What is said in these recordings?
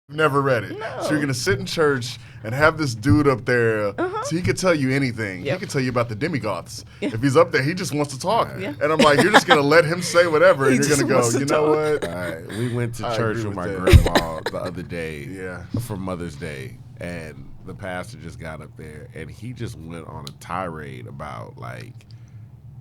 Never read it. No. So you're gonna sit in church and have this dude up there, so he could tell you anything. Yep. He could tell you about the demigoths. Yeah. If he's up there, he just wants to talk. Yeah. And I'm like, you're just gonna let him say whatever, and He you're gonna just go, wants to you know talk. what? We went to I church agree with my with grandma the other day Yeah. for Mother's Day, and the pastor just got up there, and he just went on a tirade about, like,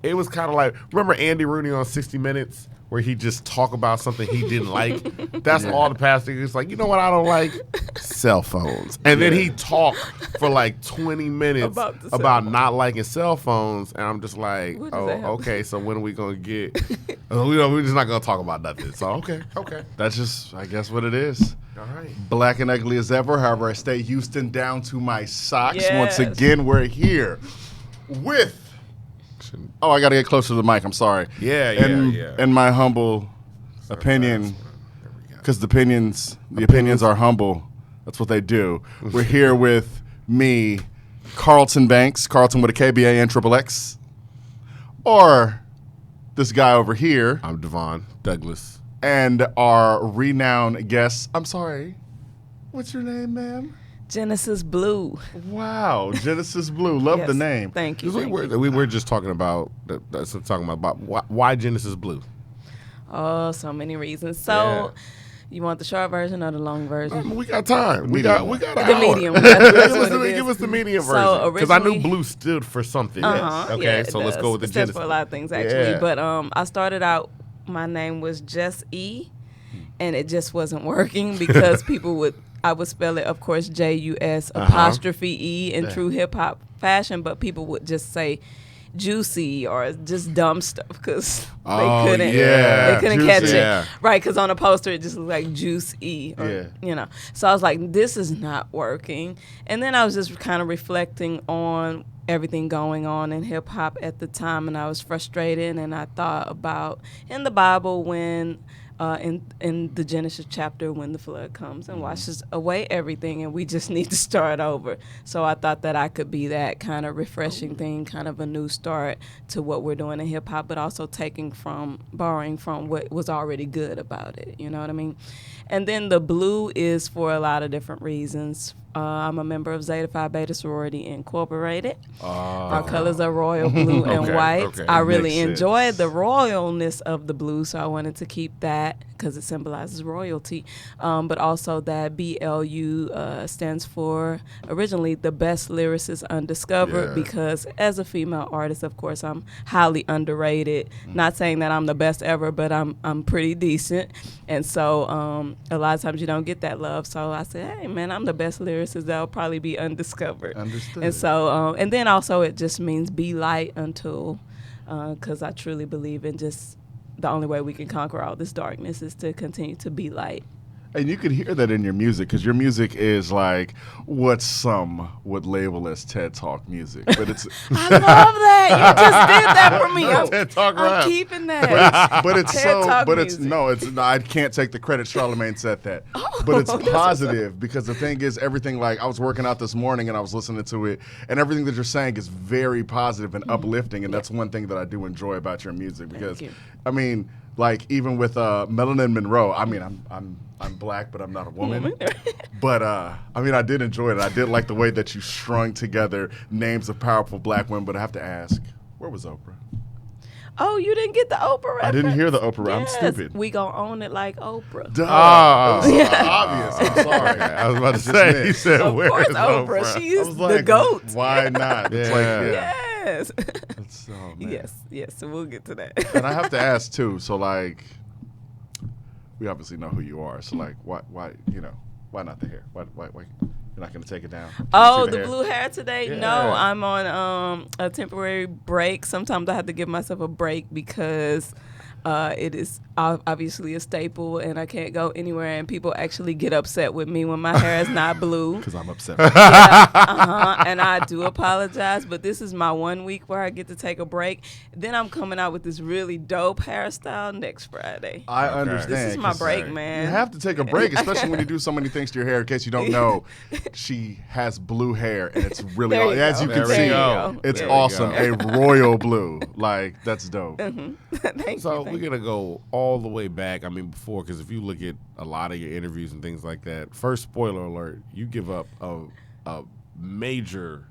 it was kind of like, remember Andy Rooney on 60 Minutes? Where he just talk about something he didn't like. That's all the pastor is like, you know what I don't like? Cell phones. And then he talked for like 20 minutes about not liking cell phones. And I'm just like, What does that have? okay, so when are we going to get... we're just not going to talk about nothing. So, okay. That's just, I guess, what it is. All right. Black and ugly as ever. However, I stay Houston down to my socks. Yes. Once again, we're here with... Oh, I got to get closer to the mic. I'm sorry. Yeah. In my humble opinion, because the opinions are humble. That's what they do. We're here with me, Carlton Banks, Carlton with a KBA and Triple X, or this guy over here, I'm Devon Douglas. and our renowned guest. I'm sorry. What's your name, ma'am? Genesis Blue. Wow, Genesis Blue. Love the Yes. name. Thank you. We were just talking about why Genesis Blue. Oh, so many reasons. So, you want the short version or the long version? We got time. We got an The hour. medium. That's what it is. Give us the medium So version. Because I knew originally- blue stood for something. Uh-huh. Okay, Yeah, it so let's does. go with the It stands Genesis. for a lot of things, actually. Yeah. But I started out, my name was Just E, and it just wasn't working because I would spell it, of course, Jus apostrophe E in true hip hop fashion, but people would just say Juicy or just dumb stuff because Oh, they couldn't Juicy. catch it. Yeah. Right, because on a poster it just looked like Juice E. Or, Yeah. You know. So I was like, this is not working. And then I was just kind of reflecting on everything going on in hip hop at the time, and I was frustrated, and I thought about in the Bible when in the Genesis chapter when the flood comes and washes away everything and we just need to start over. So I thought that I could be that kind of refreshing thing, kind of a new start to what we're doing in hip hop, but also borrowing from what was already good about it. You know what I mean? And then the blue is for a lot of different reasons. I'm a member of Zeta Phi Beta Sorority Incorporated. Our colors are royal blue and Okay, white. okay. I really Makes sense. enjoy the royalness of the blue, so I wanted to keep that because it symbolizes royalty. But also that BLU stands for originally the best lyricist undiscovered, Yeah. because as a female artist, of course, I'm highly underrated. Not saying that I'm the best ever, but I'm pretty decent. And so a lot of times you don't get that love. So I said, hey, man, I'm the best lyricist that'll probably be undiscovered. Understood. And so, and then also it just means be light until, because I truly believe in just the only way we can conquer all this darkness is to continue to be light. And you could hear that in your music, because your music is like what some would label as TED Talk music. But it's I love that. You just did that for me. TED Talk I'm rap. keeping that. but it's TED Talk music. I can't take the credit. Charlemagne said that. But it's that's positive, because the thing is, everything, like I was working out this morning and I was listening to it, and everything that you're saying is very positive and uplifting, and that's one thing that I do enjoy about your music, because you. I mean, like even with Melanin Monroe, I mean, I'm black, but I'm not a woman. But I mean, I did enjoy it. I did like the way that you strung together names of powerful black women. But I have to ask, where was Oprah? Oh, you didn't get the Oprah reference? I didn't hear the Oprah. I'm Yes, stupid. we gonna own it like Oprah. Duh. Oh. It was so obvious. I'm sorry. I was about to Just say, missed. he said, Of where course, is Oprah. She I is was the like, GOAT. why not? It's like, Yeah. Yes. It's, oh, man. yes. So we'll get to that. And I have to ask too. So like, we obviously know who you are. So like, why why not the hair? Why you're not gonna take it down? Can we Oh, see the hair? blue hair today? Yeah. No, I'm on a temporary break. Sometimes I have to give myself a break because it is obviously a staple, and I can't go anywhere. And people actually get upset with me when my hair is not blue. Because I'm upset. And I do apologize, but this is my 1 week where I get to take a break. Then I'm coming out with this really dope hairstyle next Friday. I understand. This is my 'cause break, You man. have to take a break, especially when you do so many things to your hair. In case you don't know, she has blue hair, and it's really, There you as go. you can There see, you go. it's There you awesome. go. A royal blue. Like, that's dope. Thank So, you. we're gonna go all the way back. I mean, before, because if you look at a lot of your interviews and things like that, first spoiler alert, you give up a major,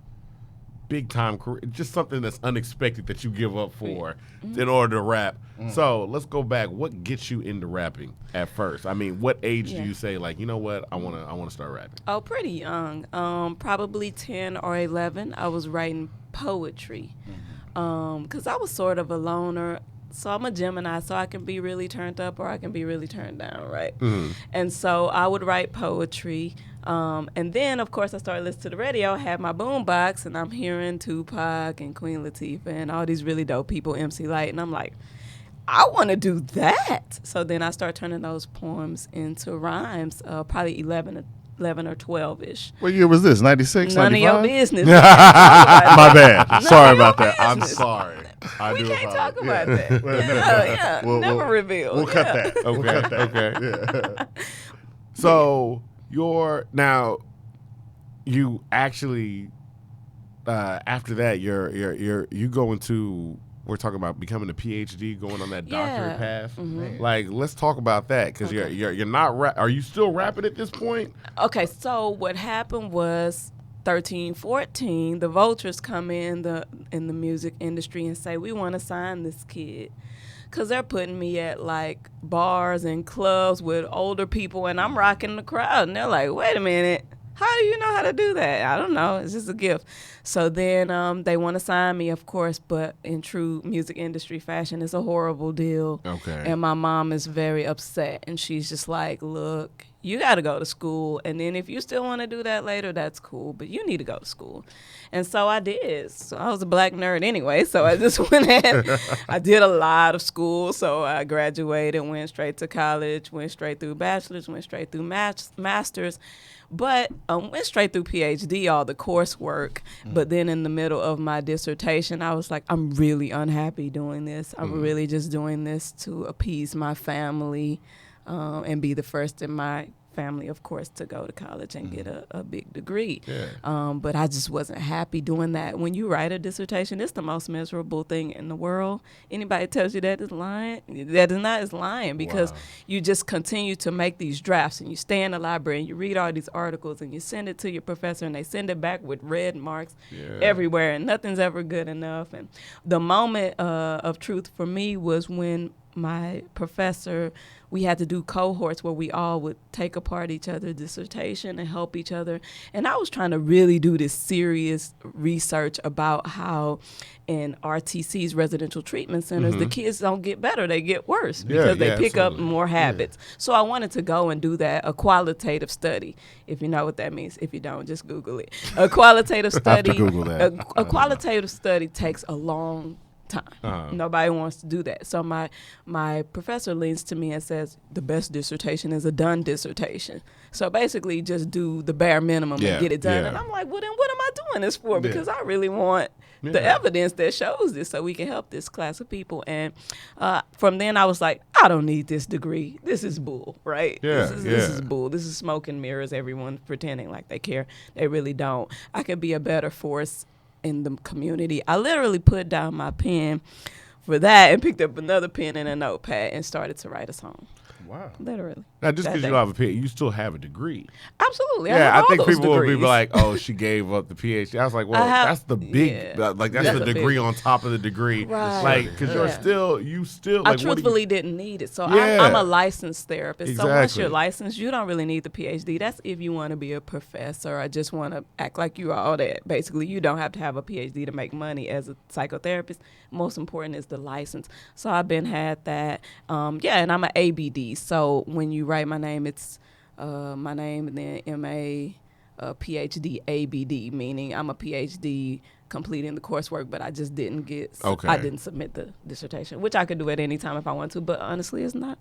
big time career, just something that's unexpected that you give up for in order to rap. So let's go back. What gets you into rapping at first? I mean, what age do you say, like, you know what, I wanna start rapping? Oh, pretty young. Probably 10 or 11. I was writing poetry. Because I was sort of a loner. So I'm a Gemini, so I can be really turned up or I can be really turned down, right? And so I would write poetry. And then, of course, I started listening to the radio, I had my boombox, and I'm hearing Tupac and Queen Latifah and all these really dope people, MC Lyte, and I'm like, I want to do that. So then I started turning those poems into rhymes, probably 11 or 12-ish. What year was this? 96, None 95? of your business. My bad. Sorry about that. I'm business. sorry. We can't talk about that. Never reveal. We'll cut that. Okay. So you actually after that you go into, we're talking about becoming a PhD, going on that doctorate path. Like, let's talk about that, because you're not are you still rapping at this point? Okay, so what happened was 13, 14, the vultures come in the music industry and say, we want to sign this kid. Because they're putting me at, like, bars and clubs with older people, and I'm rocking the crowd. And they're like, wait a minute, how do you know how to do that? I don't know. It's just a gift. So then they want to sign me, of course, but in true music industry fashion, it's a horrible deal. Okay. And my mom is very upset, and she's just like, look, you got to go to school, and then if you still want to do that later, that's cool, but you need to go to school. And so I did. So I was a black nerd anyway, so I just went ahead. I did a lot of school, so I graduated, went straight to college, went straight through bachelor's, went straight through master's, but went straight through PhD, all the coursework. But then in the middle of my dissertation, I was like, I'm really unhappy doing this. I'm really just doing this to appease my family and be the first in my family, of course, to go to college and get a big degree. But I just wasn't happy doing that. When you write a dissertation, it's the most miserable thing in the world. Anybody tells you that is lying, that is not, is lying, because you just continue to make these drafts, and you stay in the library and you read all these articles and you send it to your professor, and they send it back with red marks everywhere, and nothing's ever good enough. And the moment of truth for me was when my professor, we had to do cohorts where we all would take apart each other's dissertation and help each other. And I was trying to really do this serious research about how in RTCs, residential treatment centers, the kids don't get better, they get worse because they pick up more habits. So I wanted to go and do that, a qualitative study, if you know what that means. If you don't, just Google it. A qualitative study. I have to Google that. A qualitative study takes a long time. Nobody wants to do that. So my professor leans to me and says, the best dissertation is a done dissertation. So basically just do the bare minimum and get it done. And I'm like, well, then what am I doing this for? Because I really want the evidence that shows this so we can help this class of people. And from then I was like, I don't need this degree. This is bull, right? This is bull. This is smoke and mirrors, everyone pretending like they care. They really don't. I could be a better force in the community. I literally put down my pen for that and picked up another pen and a notepad and started to write a song. Wow. Literally. Now, just because you don't have a PhD, you still have a degree. Absolutely. Yeah, I think people degrees. will be like, "Oh, she gave up the PhD." I was like, "Well, that's the big, that's the degree on top of the degree, right? Like, because you still. Like, I truthfully didn't need it, so I'm a licensed therapist. Exactly. So once you're licensed, you don't really need the PhD. That's if you want to be a professor or just want to act like you are all that. Basically, you don't have to have a PhD to make money as a psychotherapist. Most important is the license. So I've had that. And I'm an ABD. So when you write my name, it's my name and then MA, PhD, ABD, meaning I'm a PhD completing the coursework, but I just didn't I didn't submit the dissertation, which I could do at any time if I want to, but honestly, it's not.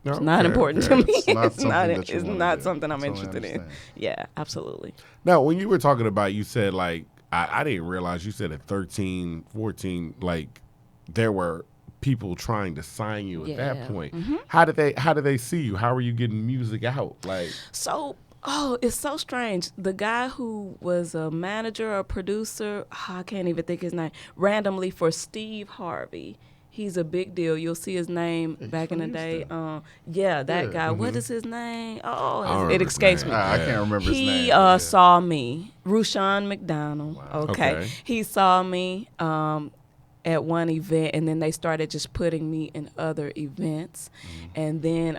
It's not important to me. It's not something I'm interested in. Yeah, absolutely. Now, when you were talking about, you said, like, I didn't realize you said at 13, 14, like, there were people trying to sign you at that point. How did they see you? How were you getting music out? Like, so it's so strange. The guy who was a manager or producer, I can't even think his name, randomly for Steve Harvey. He's a big deal. You'll see his name back in the day. That guy. What is his name? Oh, it escapes me. I can't remember his He name. saw me, Rushion McDonald. Wow. Okay. He saw me at one event, and then they started just putting me in other events. And then,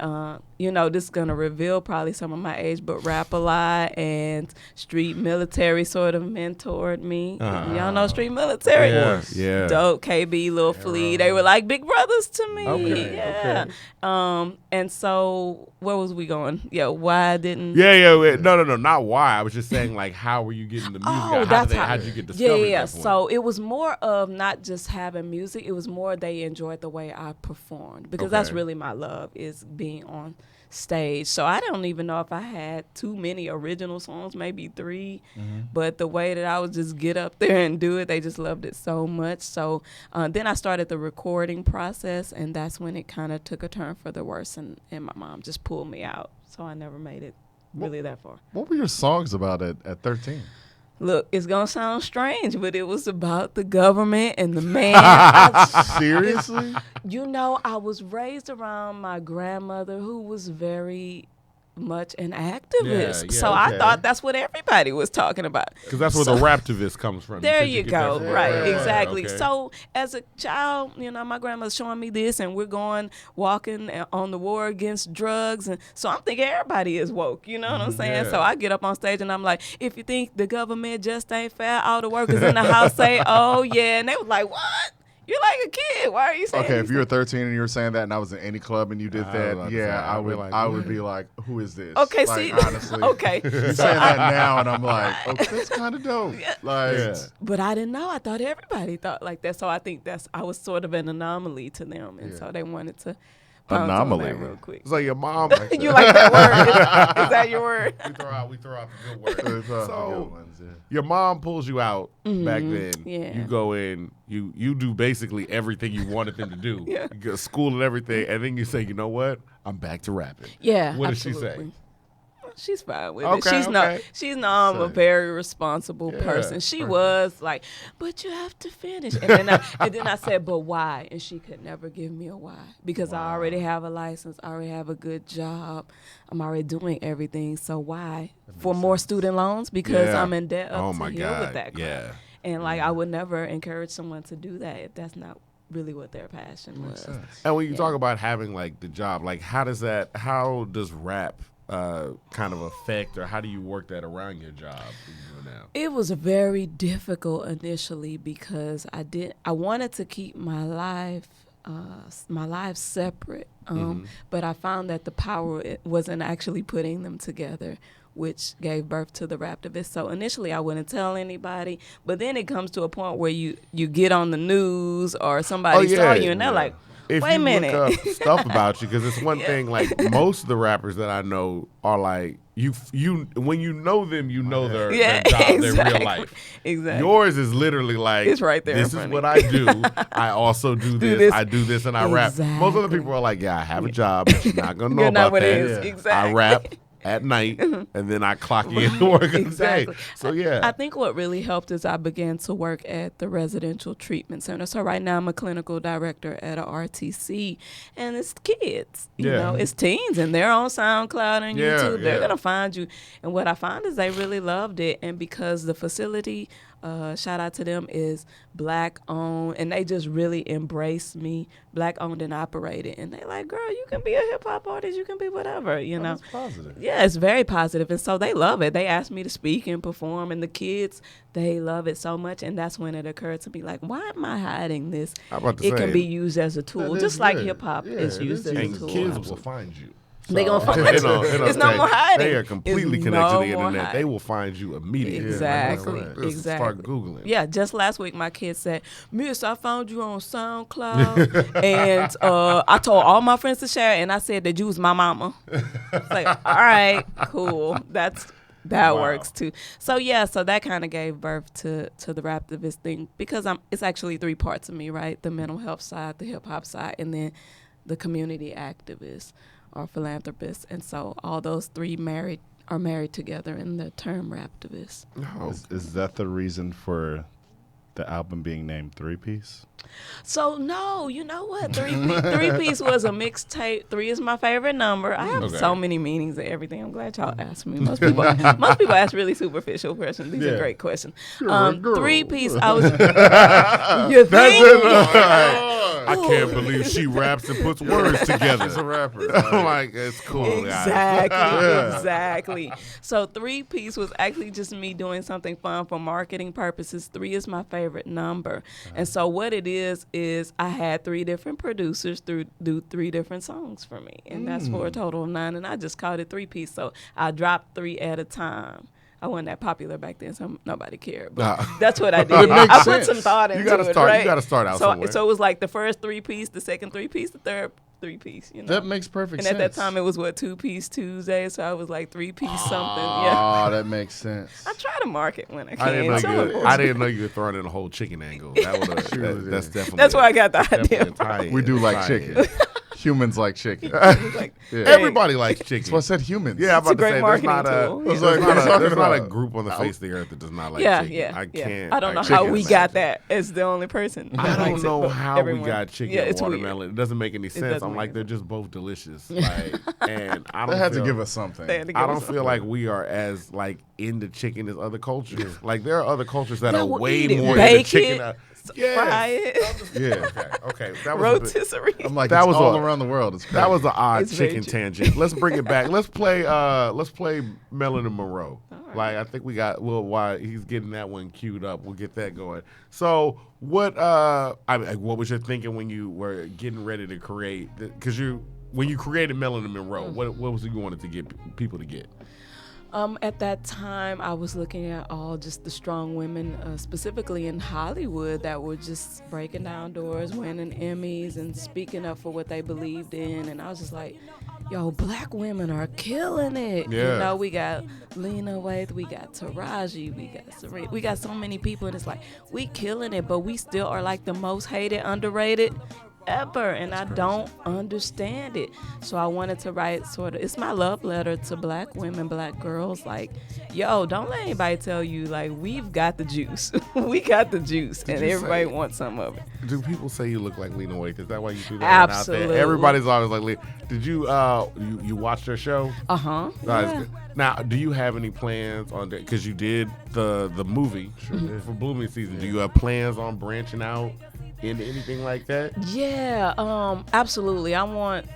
this is going to reveal probably some of my age, but Rap-A-Lot and Street Military sort of mentored me. Y'all know Street Military? Yeah. Dope, KB, Lil Flea. They were like big brothers to me. Okay, yeah. okay. And so where was we going? Yeah, why didn't... Yeah. No, not why. I was just saying, like, how were you getting the music? How did you get discovered? Yeah. So it was more of not just having music. It was more they enjoyed the way I performed, because that's really my love, is being on stage. So I don't even know if I had too many original songs, maybe 3, but the way that I would just get up there and do it, they just loved it so much. So then I started the recording process, and that's when it kind of took a turn for the worse, and my mom just pulled me out. So I never made it really that far. What were your songs about at 13? Look, it's going to sound strange, but it was about the government and the man. Seriously? I was raised around my grandmother, who was very much an activist. So I thought that's what everybody was talking about. Because that's where the Raptivist comes from. There you go. Right, exactly. Okay. So as a child, my grandmother's showing me this, and we're going walking on the war against drugs. And so I'm thinking everybody is woke, you know what I'm saying? Yeah. So I get up on stage and I'm like, if you think the government just ain't fair, all the workers in the house say, oh yeah. And they was like, what? You're like a kid. Why are you saying Okay, if you were 13 and you were saying that, and I was in any club and you did that, I would be like, who is this? Okay, like, see, honestly, okay. You're saying that now, and I'm like, okay, that's kind of dope. But I didn't know. I thought everybody thought like that. So I think I was sort of an anomaly to them, and so they wanted to pounce Anomaly. on that real quick. So your mom, You like that word? Is that your word? we throw out the good word. So your mom pulls you out back then. Yeah. You go in, you do basically everything you wanted them to do. Yeah. You go to school and everything, and then you say, you know what? I'm back to rapping. Yeah. What absolutely. does she say? She's fine with Okay, it. She's I'm a very responsible person. She was like, but you have to finish. And then I said, but why? And she could never give me a why, because I already have a license. I already have a good job. I'm already doing everything. So why? For more student loans? Because I'm in debt up to here with that crap. Yeah. And I would never encourage someone to do that if that's not really what their passion was. And when you talk about having like the job, like how does rap kind of affect, or how do you work that around your job that you're doing now? It was very difficult initially, because I wanted to keep my life separate, but I found that the power wasn't actually putting them together, which gave birth to the Raptivist. So initially I wouldn't tell anybody, but then it comes to a point where you get on the news or somebody saw you and they're like, if wait a minute. Look up stuff about you, because it's one thing, like most of the rappers that I know are like, you when you know them, you know their job, their real life. Exactly. Yours is literally like, it's right there. This is what I do. I also do this. I do this and I rap. Most other people are like, yeah, I have a job, but you're not gonna know about what that. it is. Exactly. I rap at night, and then I clock in to work in the day. So I think what really helped is I began to work at the residential treatment center. So right now I'm a clinical director at a RTC, and it's kids, you know, it's teens, and they're on SoundCloud and YouTube. They're gonna find you. And what I found is they really loved it, and because the facility, shout out to them, is Black owned, and they just really embraced me, Black owned and operated, and they like, girl, you can be a hip hop artist, you can be whatever, you know. That's positive. Yeah, it's very positive, and so they love it. They ask me to speak and perform, and the kids, they love it so much, and that's when it occurred to me, like, why am I hiding this? It can be used as a tool, just like hip hop is used as a tool. And kids will find you. They gonna find you. It's no more hiding. They are completely connected to the internet. They will find you immediately. Exactly. Start Googling. Yeah, just last week my kid said, Miss, I found you on SoundCloud, and I told all my friends to share it, and I said that you was my mama. It's like, all right, cool. That works too. So so that kind of gave birth to the Raptivist thing, because it's actually 3 parts of me, right? The mental health side, the hip hop side, and then the community activist or philanthropist. And so all those 3 are married together in the term Raptivist. Is that the reason for the album being named 3-Piece? So no, you know what? Three piece was a mixtape. 3 is my favorite number. I have so many meanings of everything. I'm glad y'all asked me. Most people ask really superficial questions. These are great questions. 3-Piece. I was. You think? I can't believe she raps and puts words together. She's a rapper. I'm like, it's cool, guys. Exactly. So 3-Piece was actually just me doing something fun for marketing purposes. 3 is my favorite number, and so what it is I had 3 different producers do 3 different songs for me, and that's for a total of 9. And I just called it 3-Piece. So I dropped 3 at a time. I wasn't that popular back then, so nobody cared. But that's what I did. I put some thought into it. Right? You got to start out somewhere. So it was like the first 3-Piece, the second 3-Piece, the third 3-Piece. You know? That makes perfect sense. And at that time, it was 2-Piece Tuesday, so I was like 3-Piece something. Oh, that makes sense. I try to market when I can. I didn't know you were throwing in a whole chicken angle. That's definitely. That's where I got the idea. We do like chicken. Humans like chicken. Everybody likes chicken. That's what I said, humans. Yeah, I'm about It's a great to say marketing tool. there's not a group on the face of the earth that does not like chicken. I can't. I don't know how we got that as the only person. I don't know how we got chicken and watermelon. Weird. It doesn't make any sense. I'm like, they're just both delicious. Like, and I don't. They had to give us something. I don't feel like we are as like into chicken as other cultures. Like there are other cultures that are way more into chicken. Fry it. Yeah. Okay. That was rotisserie. I'm like, that was all around the world. That was an odd chicken tangent. Let's bring it back. Let's play Marilyn Monroe. Right. Like I think we got while he's getting that one queued up, we'll get that going. So what what was your thinking when you were getting ready to create? Because when you created Marilyn Monroe, what was it you wanted to get people to get? At that time, I was looking at all just the strong women, specifically in Hollywood, that were just breaking down doors, winning Emmys, and speaking up for what they believed in. And I was just like, yo, black women are killing it. Yeah. You know, we got Lena Waithe, we got Taraji, we got Serena, we got so many people, and it's like, we killing it, but we still are like the most hated, underrated ever, and I don't understand it. So I wanted to write it's my love letter to black women, black girls, like, yo, don't let anybody tell you, like, we've got the juice. We got the juice, and everybody wants some of it. Do people say you look like Lena Waithe? Is that why you do that? Absolutely. Out there? Everybody's always like, Lena. Did you you watched their show? Yeah. Now, do you have any plans on that? Because you did the movie for Blooming Season. Do you have plans on branching out into anything like that? Yeah, absolutely.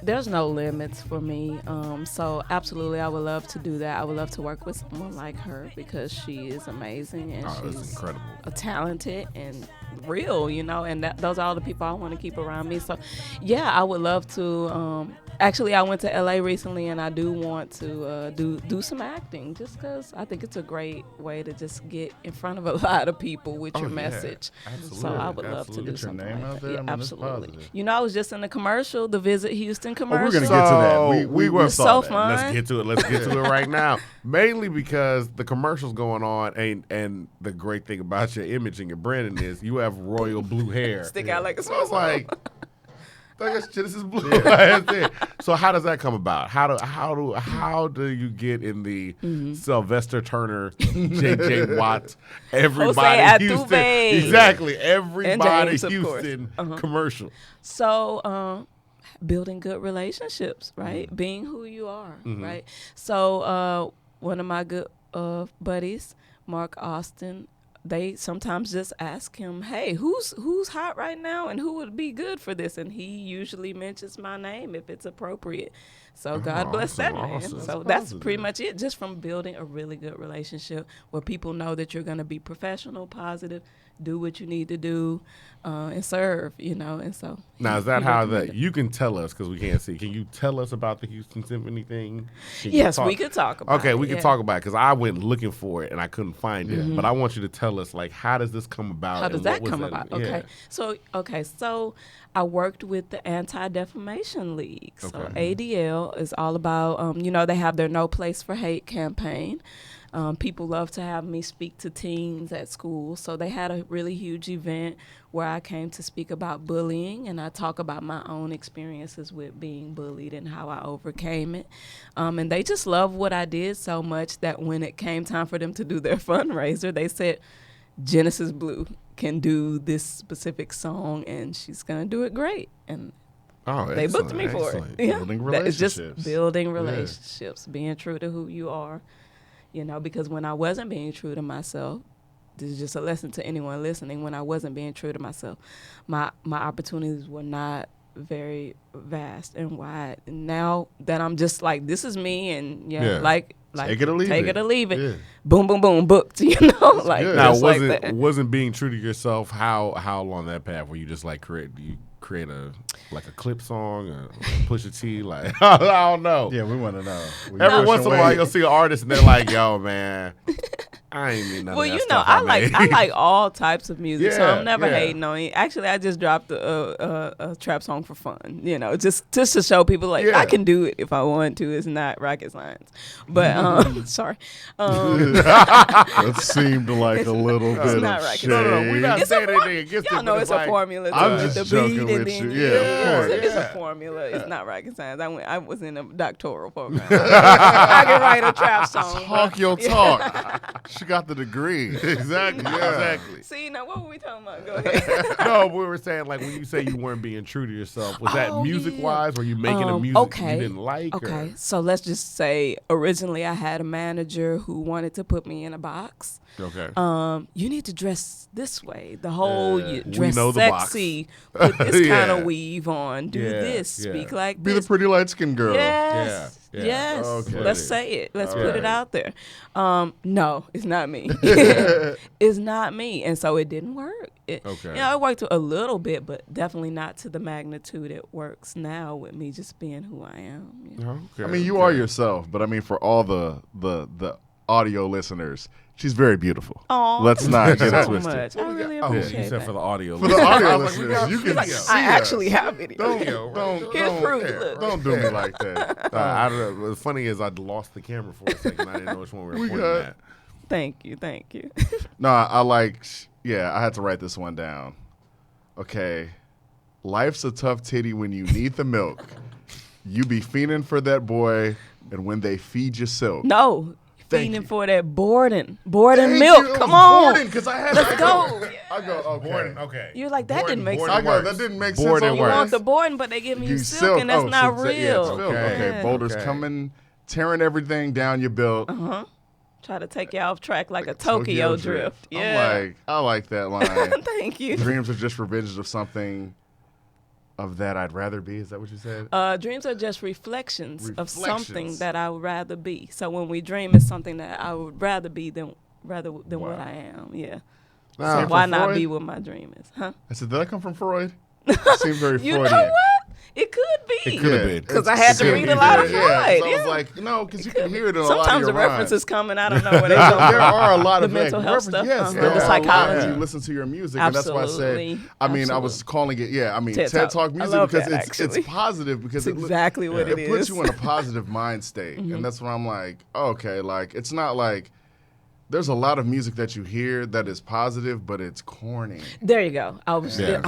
There's no limits for me. So absolutely, I would love to do that. I would love to work with someone like her because she is amazing and she's incredible, talented and real, you know, and those are all the people I want to keep around me. So yeah, I would love to. Actually, I went to LA recently, and I do want to do some acting, just because I think it's a great way to just get in front of a lot of people with your message. Absolutely. So I would love to do something name like out that. there. Yeah, I mean, absolutely. You know, I was just in the commercial, the Visit Houston commercial. We're gonna get to that. We were so fun. Let's get to it. Let's get to it right now. Mainly because the commercial's going on, and the great thing about your image and your branding is you have royal blue hair. Stick out like a So it's like. This is blue. So how does that come about? How do you get in the Sylvester Turner, J.J. Watt, everybody Houston, exactly everybody James, Houston commercial? So building good relationships, right? Being who you are, right? So one of my good buddies, Mark Austin, they sometimes just ask him, hey, who's hot right now and who would be good for this? And he usually mentions my name if it's appropriate. So God bless that man. Awesome. So that's pretty much it, just from building a really good relationship where people know that you're going to be professional, positive, do what you need to do, and serve, you know. And so now, is that how that you can tell us, because we can't see, can you tell us about the Houston Symphony thing? Yes, we could talk about it. Okay, we can talk about it, because I went looking for it and I couldn't find it. But I want you to tell us, like, how does this come about? How does that come about? Yeah. So I worked with the Anti-Defamation League. So ADL is all about, they have their No Place for Hate campaign. People love to have me speak to teens at school. So they had a really huge event where I came to speak about bullying, and I talk about my own experiences with being bullied and how I overcame it. And they just loved what I did so much that when it came time for them to do their fundraiser, they said, Genesis Blue, can do this specific song, and she's gonna do it great. And they excellent, booked me for it. excellent. Yeah. Building It's just relationships. building relationships, being true to who you are. You know, because when I wasn't being true to myself, this is just a lesson to anyone listening. When I wasn't being true to myself, my opportunities were not very vast and wide. And now that I'm just like, this is me, and like take it or leave it. Yeah. Boom, boom, boom, booked. You know, like good. Now, just like that. wasn't being true to yourself. How along that path where you just like create a clip song or push a T, like I don't know. Yeah, we want to know. Every once in a while you'll see an artist and they're like, yo man, I ain't mean nothing. Well, you know, I like all types of music, so I'm never hating on it. Actually, I just dropped a trap song for fun, you know, just to show people like I can do it if I want to. It's not rocket science, but sorry. That seemed like a little bit of not rocket shade. science. No, we're not saying anything against Y'all it. know but it's like, a formula. I'm to just the joking beat and with then you. Yeah, of course. it's a formula. It's not rocket science. I was in a doctoral program. I can write a trap song. Talk your talk. She got the degree. Exactly. Exactly. See, now what were we talking about? Go ahead. No, we were saying like when you say you weren't being true to yourself, was that music wise? Were you making a music you didn't like? Okay, or? so let's just say originally I had a manager who wanted to put me in a box. Okay. You need to dress this way. The whole you we dress know the box. sexy, put this kind Yeah. of weave on, do this, speak like Be this. the pretty light skinned girl. Yes. Yeah. Yes. Okay. Let's say it. Let's put it right. out there. No, it's not me. It's not me. And so it didn't work. Okay. You know, it worked a little bit, but definitely not to the magnitude it works now with me just being who I am. You know? Okay. I mean, you are yourself, but I mean, for all the audio listeners, she's very beautiful. Aw, Let's not get it so twisted. much. I really Oh, appreciate you said that. for the audio. For the audio I was like, we listeners, got you can video. see I us. actually have video. Video, Look. Don't do me like that. I don't know. What's funny is I lost the camera for a second. I didn't know which one we were pointing got- at. Thank you. No, I like. Yeah, I had to write this one down. Okay, life's a tough titty when you need the milk. You be fiending for that boy, and when they feed you silk. No, Thank feeding you. for that boarding Thank milk. you. It Come was on. boarding, 'cause I had Let's to go. I go, okay. Boarding, okay. You're like, that didn't make Boarding sense. I go, works. that didn't make Boarding sense. You works. want the boarding, but they give you silk, and that's not real. Yeah, it's filk. Okay. Okay, boulders Okay. coming, tearing everything down your belt. Try to take you off track like a Tokyo drift. Yeah. I'm like, I like that line. Thank you. Dreams are just revisions of something of that I'd rather be. Is that what you said? Dreams are just reflections of something Reflections. that I would rather be. So when we dream, it's something that I would rather be than what I am. Yeah. Nah, So why not Freud? be what my dream is? Huh? I said, did I come from Freud? Seemed very You Freudian. know what? It could be. It could have been. 'Cause I had to read a lot of Yeah, Freud, 'cause I yeah. was like, no, because you can hear it in a lot of Sometimes your the references rhymes. come and I don't know where they go. There are a lot The of mental health stuff, Yes, the there are a lot psychology. as you listen to your music, and that's why I Absolutely. said. I mean, I was calling it. Yeah, I mean, TED TED Talk. Talk I music love because that, it's actually. positive because It's exactly what it it puts is. you in a positive mind state, and that's why I'm like, okay, like it's not like. There's a lot of music that you hear that is positive, but it's corny. There you go. I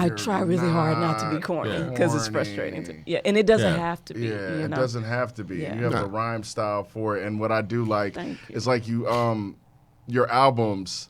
You're try really hard not to be not corny because it's corny. frustrating. Yeah, and it doesn't Yeah. have to be. Yeah, you it know? doesn't have to be. Yeah. You have No. a rhyme style for it, and what I do like Thank you. is like your albums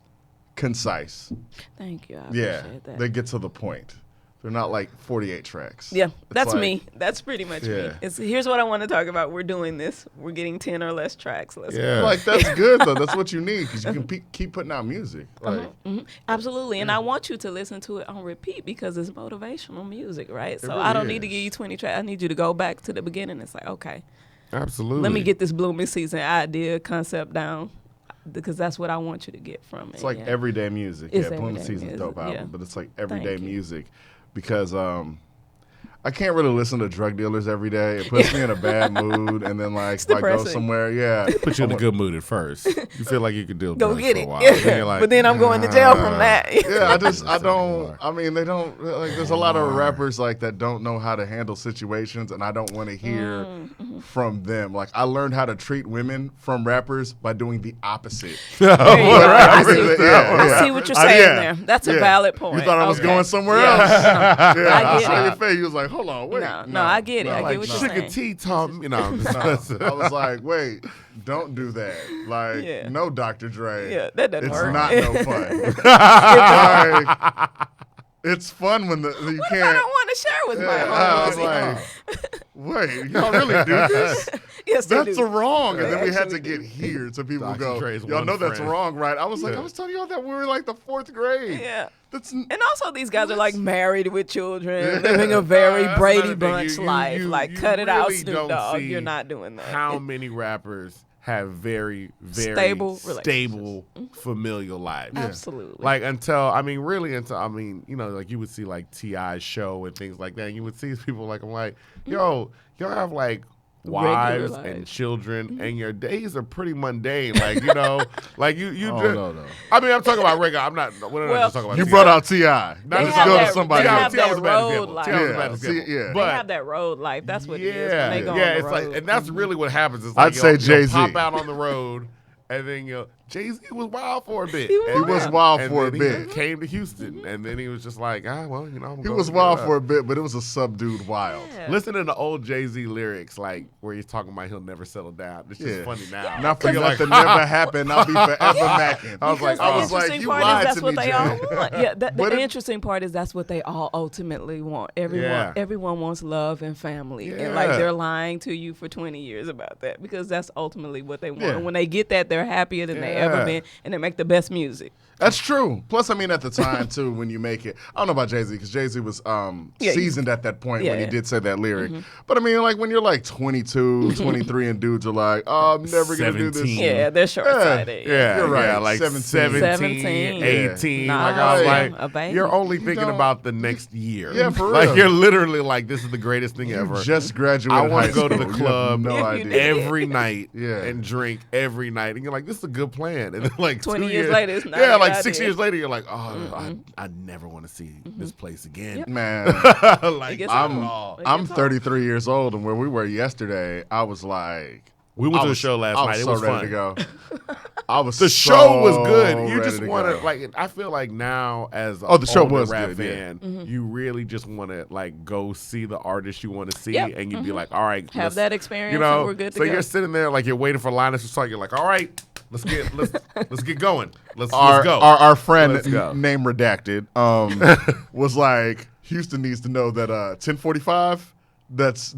concise. Thank you. I Yeah, appreciate that. they get to the point. They're not like 48 tracks. Yeah, It's that's like- me. That's pretty much me. Yeah. Here's what I want to talk about. We're doing this. We're getting 10 or less tracks. Let's go. Yeah. Like that's good though. That's what you need because you can keep putting out music. Like Mhm. Absolutely. And I want you to listen to it on repeat because it's motivational music, right? So really I don't need to is. give you 20 tracks. I need you to go back to the beginning. It's like, okay, Absolutely. let me get this blooming season idea, concept down because that's what I want you to get from it. it's like yeah. everyday music. It's Yeah, Bloom everyday Season's dope music, album, yeah. but it's like everyday Thank you. music because I can't really listen to drug dealers every day. It puts me in a bad mood, and then like if I go depressing. somewhere, yeah, Put you in a good mood at first. You feel like you could deal with Go drugs get for a it. while. Yeah. Then you're like, But then I'm going to jail from that. Yeah, I That's don't. anymore. I mean, they don't like. There's a lot of rappers like that don't know how to handle situations, and I don't want to hear from them. Like I learned how to treat women from rappers by doing the opposite. There you go. I see, Yeah. I see what you're saying Yeah. there. That's a Yeah. valid point. You thought I was Okay. going somewhere Yeah. else? Yeah, I I get saw it. your face. You was like, like, hold on, wait. No, I get it. I get what you're Sugar saying. T taught me. I was like, wait, don't do that. Like, Yeah. no, Dr. Dre. Yeah, that doesn't It's work. not no fun. Like, it's fun when you What can't. if I don't want to share with my I was homie? like, wait, y'all really do this? Yes, they That's do. wrong. And They then we had to actually get here so people Dr. go, Dre's y'all one know that's friend. wrong, right? I was like, I was telling y'all that we were like the 4th grade. Yeah. That's And also, these guys are like What? married with children, Yeah. living a very That's Brady another thing. Bunch life. Like, cut it out, really Snoop don't Dogg. see You're not doing that. How many rappers have very, very Stable stable familial lives? Absolutely. Like until you know, like you would see like T.I.'s show and things like that. And you would see people like, I'm like, yo, y'all have like wives and lives. children, and your days are pretty mundane. Like, you know, like you Oh, just, no. I mean, I'm talking about regular. I'm not. What did I just talk about? You T.I.? brought out T.I. Not They just have go that- to somebody they else. have T.I. was that a bad road example. life. T.I. was a bad Yeah, example. see, yeah. They But have that road life. That's what it is. yeah, When they go yeah, on it's the like, road. and that's really what happens. It's I'd like say you'll Jay-Z. pop out on the road, and then Jay-Z was wild for a bit. He was And wild. then- wild and for a then bit. He came to Houston, and then he was just like, well, you know, I'm He going was to wild get for a up. bit, but it was a subdued wild. Yeah. Listening to old Jay-Z lyrics, like where he's talking about he'll never settle down. It's just Yeah. funny now. Not for You're nothing like, never happened. I'll be forever macking. I was like, The I was interesting you part lied is that's to what me, they Jay. all want. Yeah, But the if- interesting part is that's what they all ultimately want. Yeah. Everyone wants love and family, and Yeah. like they're lying to you for 20 years about that because that's ultimately what they want. Yeah. And when they get that, they're happier than they ever Yeah. been, and they make the best music. That's true. Plus, I mean, at the time too, when you make it, I don't know about Jay-Z because Jay-Z was Yeah, seasoned at that point Yeah, when he yeah. did say that lyric. But I mean, like when you're like 22, 23, and dudes are like, "Oh, I'm never gonna do this." 17. Yeah, they're short-sighted. Yeah, You're right. Yeah, like 17, 17. 18. Nah, like I was yeah, like, a baby. you're only thinking don't- about the next year. Yeah, for Like real. you're literally like, this is the greatest thing You ever. just graduated. I want high to go to the school. You have club no Yeah, you idea. did. every night Yeah. and drink every night. And you're like, this is a good plan. And then like 20 2 years later, it's not yeah, a good like 6 idea. years later, you're like, oh, I never want to see this place again. Man, It Like, gets I'm old. all. It I'm gets old. 33 years old, and where we were yesterday, I was like, We went I to a was- show last I night. It so was ready fun. to go. I was The so show was good. You ready just to want to go. like. I feel like now as Oh, the show older was rap good, yeah. fan, you really just want to like go see the artist you want to see, Yep. and you'd be like, all right, Have let's- that experience, You know, and we're good to so go. you're sitting there like you're waiting for Linus to talk. You're like, all right, let's get going. Let's our, go. Our friend Let's go. name redacted was like, Houston needs to know that 10:45. That's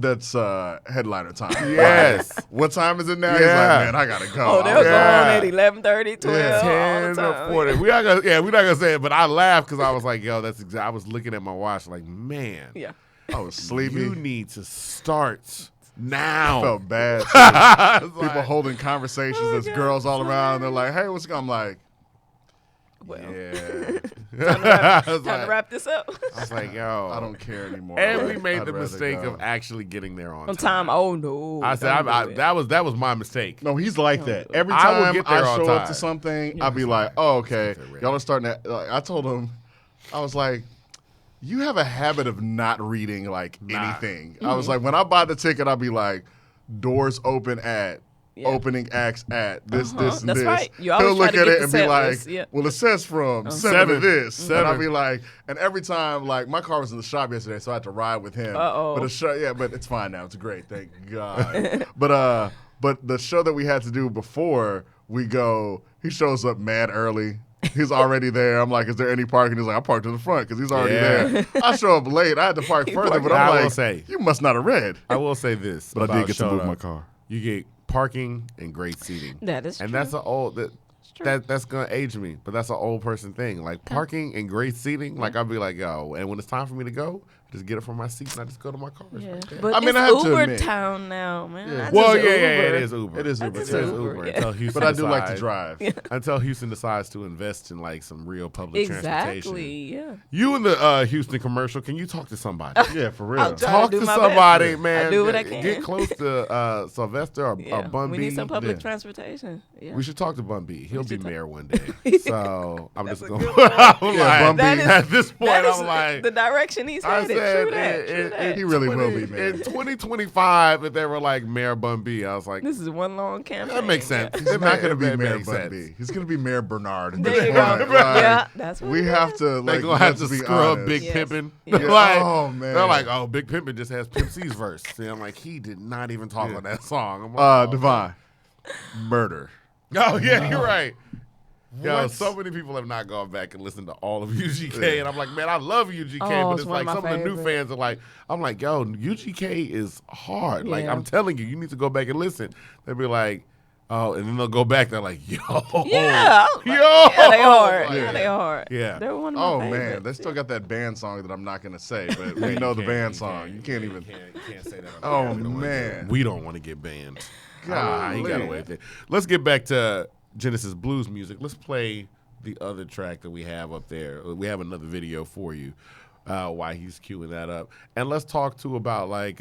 headliner time. Yes. What time is it now? He's Yeah. like, man, I gotta go. Oh, I they'll was go Yeah. on at 11:30, 12, all the 10 time. or 40. We're not gonna say it, but I laughed because I was like, yo, that's exactly. I was looking at my watch like, man, Yeah. I was sleepy. you need to start now. I felt bad. I was People like, holding conversations. Oh, There's God, girls all sorry. around. They're like, hey, what's going on? I'm like, Well, yeah, I was time like- to wrap this up. I was like, yo, I don't care anymore. And we I'd made the rather mistake go. of actually getting there on On time. Oh no. I said Don't do it. that was my mistake. No, he's like that. Every I will time get I there on show up time. to something, I'll be like, oh, okay. Something ready. Y'all are starting to, like, I told him, I was like, you have a habit of not reading, like, Nah. anything. I was like, when I buy the ticket, I'll be like, doors open at, Yeah. open acts at, this, this, and That's this. right. You always He'll try look to at get it the and be set like, list. Yeah. well, it says from 7 to Seven. this. And I'll Seven. be like, and every time, like, my car was in the shop yesterday, so I had to ride with him. Uh-oh. But the show, yeah, but it's fine now. It's great. Thank God. But the show that we had to do before we go, he shows up mad early. He's already there. I'm like, is there any parking? He's like, I parked in the front because he's already Yeah. there. I show up late. I had to park further, but I'm I will like, say. you must not have read. I will say this, But I did about get to showing move my up. car. You get parking and great seating. That is and true. that's an old true. that's gonna age me, but that's an old person thing. Like parking and great seating, like I'll be like, yo, and when it's time for me to go, I just get it from my seat and I just go to my car. It's Yeah. right there. But I mean, it's I have to Uber admit- town now, man. Yeah. I Well, just yeah, Uber. it is Uber. It is I Uber, just It is too. Uber yeah. until Houston But I do like to decides- drive. Until Houston decides to invest in like some real public transportation. Exactly. Yeah. You in the Houston commercial, can you talk to somebody? Yeah, for I'll real. try Talk to to do my somebody, best. man. I do what I can. Get close to Sylvester or Yeah. Bun We B. need some public Yeah. transportation. Yeah. We should talk to Bun B. He'll be should mayor one day. So I'm That's just a going good one. to Yeah, Bun B. at this point, That is I'm like, the direction he's I headed. said True that. He really will be, man. In 2025, if they were like Mayor Bun B, I was like, This is one long campaign. that makes sense. He's not going to be Mayor makes Bun sense. B. He's going to be Mayor Bernard. At There this you go. point. Yeah, that's what we it have is. to. They're Like, gonna have to be scrub honest. Big Yes. Pimpin'. Yeah. Like, Oh, man. They're like, oh, Big Pimpin' just has Pimp C's verse. See, I'm like, he did not even talk on that song. I'm like, Devon, murder. Oh yeah, you're right. Yo, What? so many people have not gone back and listened to all of UGK, and I'm like, man, I love UGK, Oh, but it's it's one like of some my of the new favorite. fans are like, I'm like, yo, UGK is hard. Like, Yeah. I'm telling you, you need to go back and listen. They'll be like, oh, and then they'll go back. They're like, yo, Yeah. yo, Yeah, they hard. Like, Yeah, they hard. Yeah. They're one of my Oh favorites. man, they still got that band song that I'm not going to say, but Yeah, we you know the can't, band you song. can't, You can't even. You can't say that. Oh, We don't wanna man. get- we don't want to get banned. He got Golly. away with it. Let's get back to Genesis Blues music. Let's play the other track that we have up there. We have another video for you while he's queuing that up. And let's talk too about like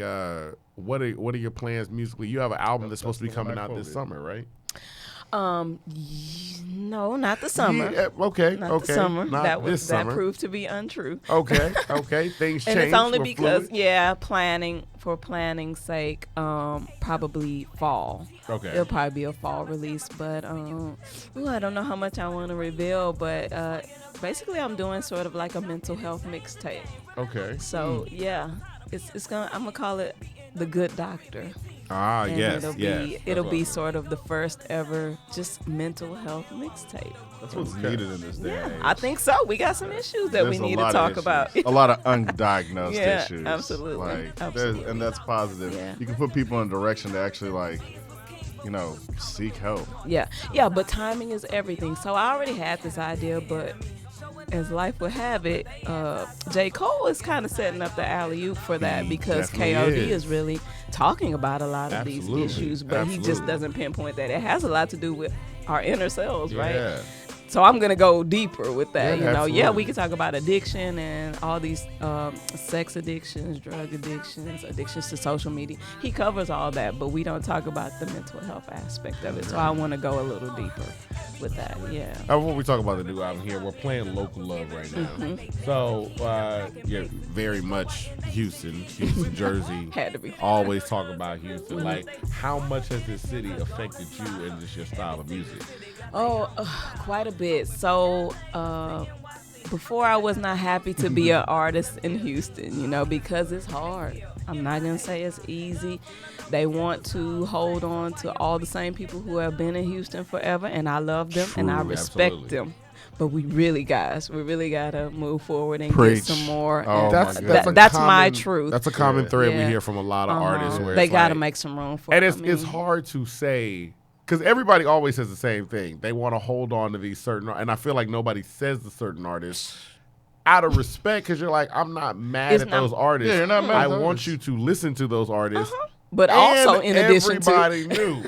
what are your plans musically? You have an album that's supposed to be the one coming I out this quoted. summer, right? No, not the summer. Yeah, okay, Not okay. the summer. Not That this summer. proved to be untrue. Okay, okay. Things And change. it's only We're because, fluid. for planning's sake, probably fall. Okay. It'll probably be a fall release, but I don't know how much I want to reveal, but basically I'm doing sort of like a mental health mixtape. Okay. So yeah, I'm gonna call it The Good Doctor. Ah, And yes, it'll yes. be it'll be sort of the first ever just mental health mixtape. That's what's needed in this day. and age. I think so. We got some issues that There's we a need to lot of talk issues. about. A lot of undiagnosed Yeah, issues. absolutely, Like, absolutely. and that's positive. Yeah. You can put people in a direction to actually seek help. Yeah, but timing is everything. So I already had this idea, but as life would have it, J. Cole is kind of setting up the alley-oop for that because definitely KOD is. is really talking about a lot of Absolutely, these issues, but he just absolutely. doesn't pinpoint that. It has a lot to do with our inner selves, right? Yeah. So I'm gonna go deeper with that. Yeah, Yeah, absolutely. we can talk about addiction and all these sex addictions, drug addictions to social media. He covers all that, but we don't talk about the mental health aspect of it. So I want to go a little deeper with that. Yeah. When we talk about the new album here, we're playing Local Love right now. Mm-hmm. So, yeah, very much Houston, Jersey. Had to be. Always talk about Houston. Mm-hmm. Like, how much has this city affected you and just your style of music? Oh, quite a bit. So before I was not happy to be an artist in Houston, because it's hard. I'm not going to say it's easy. They want to hold on to all the same people who have been in Houston forever, and I love them and I True, respect absolutely. them. But we really got to move forward and Preach. get some more. Oh, and my goodness. that's my truth. That's a common thread we Yeah. hear from a lot of artists. Where They it's got to like- make some room for And it. it's hard to say because everybody always says the same thing. They want to hold on to these certain, and I feel like nobody says the certain artists out of respect because you're like, I'm not mad It's at not- those artists. Yeah, you're not mad I at those want artists. you to listen to those artists. But And also, in addition to. everybody knew.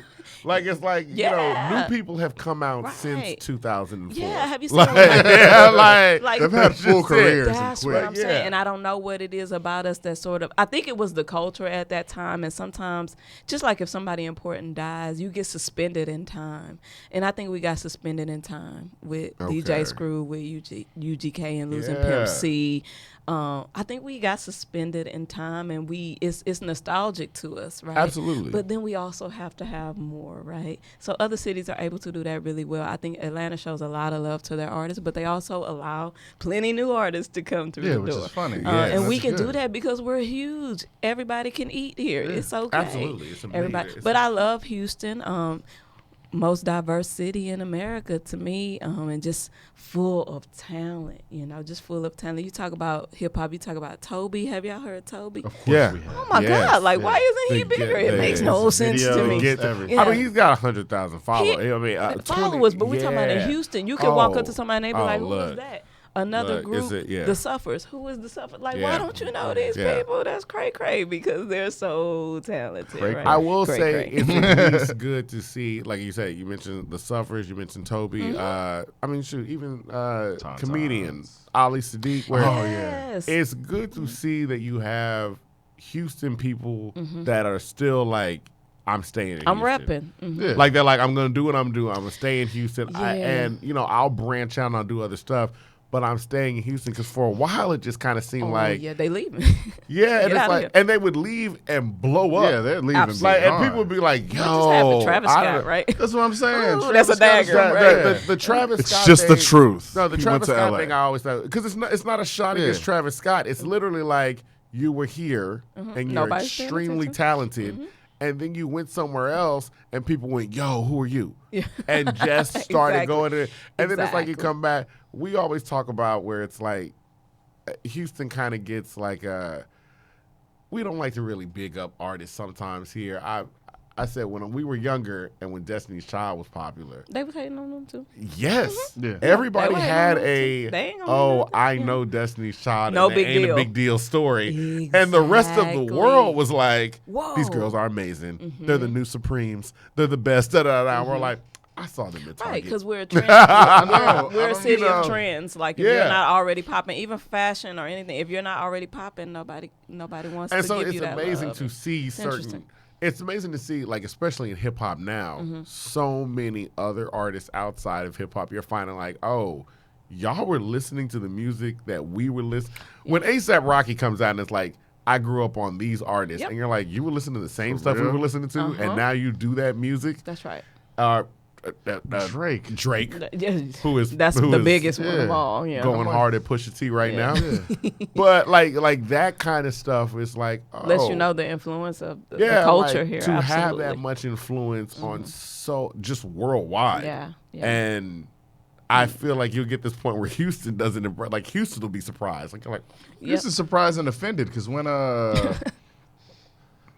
Like it's like Yeah. new people have come out Right. since 2004. Yeah, have you seen Like, like- yeah, like, like- They've had full That's it. careers and That's what quit. I'm Yeah. saying. And I don't know what it is about us that sort of, I think it was the culture at that time. And sometimes, just like if somebody important dies, you get suspended in time. And I think we got suspended in time with Okay. DJ Screw, with UGK and Losing Yeah. Pimp C. I think we got suspended in time, and it's nostalgic to us, right? Absolutely. But then we also have to have more, right? So other cities are able to do that really well. I think Atlanta shows a lot of love to their artists, but they also allow plenty new artists to come through Yeah, the which door. is funny. And we that's can do good. that because we're huge. Everybody can eat here. It's okay. Absolutely. It's amazing. Everybody. It's But I love Houston. Most diverse city in America to me, and just full of talent, just full of talent. You talk about hip hop, you talk about Toby. Have y'all heard Toby? Of course Yeah. we have. Oh my Yes, God! Like, yeah. why isn't he They get- bigger? It they- makes his no sense to videos, me. Get the- everything. I mean, he's got 100,000 followers. He- I mean, 20 followers, but we talking about in yeah. Houston. You can walk up to Oh. somebody and they be Oh, like, "Who look. is that?" Another Look, group, is it- yeah. the Suffers. Who is the Suffers? Like, Yeah. why don't you know these Yeah. people? That's cray because they're so talented. Cray right? I will Cray say cray. it's at least good to see, like you said, you mentioned the Suffers, you mentioned Toby. Mm-hmm. I mean, shoot, even Tons. comedians, Ali Sadiq. Where Oh, yeah. Yes. it's good to see that you have Houston people Mm-hmm. that are still like, I'm staying in I'm Houston. repping. Yeah. Like they're like, I'm gonna do what I'm doing. I'm gonna stay in Houston, Yeah. and I'll branch out and I'll do other stuff. but I'm staying in Houston because for a while it just kind of seemed like yeah, they leaving. yeah, and Get it's outta like here. and they would leave and blow up. Yeah, they're leaving. Absolutely. Like, and people would be like, What just happened? "Yo, Travis I Scott, don't- right? That's what I'm saying. Ooh, that's a Travis Scott is dagger, that- right? yeah. The Travis It's Scott just the thing- truth. No, the He Travis went to Scott LA. thing I always thought because it's not a shot Yeah. against Travis Scott. It's literally like you were here and you're Nobody's paying extremely attention. talented, and then you went somewhere else and people went, "Yo, who are you?" Yeah. And just started Exactly. going in, and then it's like you Exactly. come back. We always talk about where it's like Houston kind of gets like we don't like to really big up artists sometimes here. I said when we were younger and when Destiny's Child was popular, They was hating on them too. yes, Yeah. everybody They were had hating on a them too. They ain't gonna oh do that. I Yeah. know Destiny's Child No and big it ain't deal. a big deal story, and the rest of the Exactly. world was like, Whoa. these girls are amazing. They're the new Supremes. They're the best. Da, da, da. We're like, I saw them at Target. Right, because we're a trend. know. We're I a don't- city you know. of trends. Like if Yeah. you're not already popping, even fashion or anything, if you're not already popping, nobody wants And to so give it's you that amazing love. to see certain. interesting. It's amazing to see, like, especially in hip hop now, so many other artists outside of hip hop. You're finding like, oh, y'all were listening to the music that we were listening. When ASAP Rocky comes out and it's like, I grew up on these artists, Yep. and you're like, you were listening to the same For stuff we real? were listening to, and now you do that music. That's right. Drake, That's who the is- biggest one of yeah, all. Yeah. going hard at Pusha T right Yeah. now. But like that kind of stuff is like, oh, Lets you know the influence of the yeah, culture like, here. to have Absolutely. that much influence on so just worldwide. Yeah. Yeah. And I feel like you'll get this point where Houston doesn't like Houston will be surprised. Like you're like, This is surprised and offended because when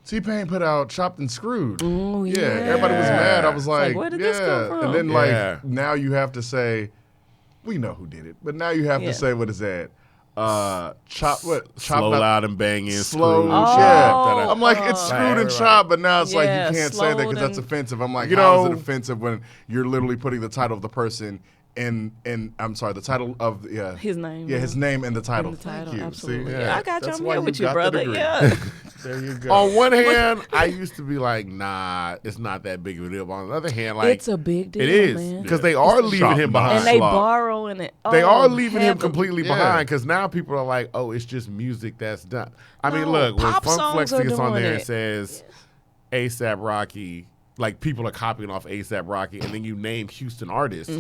T-Pain put out Chopped and Screwed, Ooh, yeah, everybody was mad. I was like, like, where did yeah. this come from? And then Yeah. like now you have to say, we know who did it, but now you have Yeah. to say what is that? Chop what? slow, Not- loud, and banging, Slow, screwed. yeah. Oh, I'm like, it's screwed and chopped, but now it's like Yeah, you can't say that because slowed that's and- offensive. I'm like, You how is know- it offensive when you're literally putting the title of the person in I'm sorry, the title of His name. yeah, his name in the title. In the title, Thank you. absolutely. See? Yeah, I got you. That's I'm why here with you, got the brother. degree. Yeah. There you go. On one hand, I used to be like, nah, it's not that big of a deal. But on the other hand, like It's a big deal, it is man. because they are leaving Shop him knock. behind. And they Slop. borrowing it. They Oh, are leaving him heavily. completely Yeah. behind because now people are like, oh, it's just music that's done. I mean, No, look, when pop Funk songs Flex are gets on doing there and it. says ASAP Rocky, like people are copying off ASAP Rocky, and then you name Houston artists,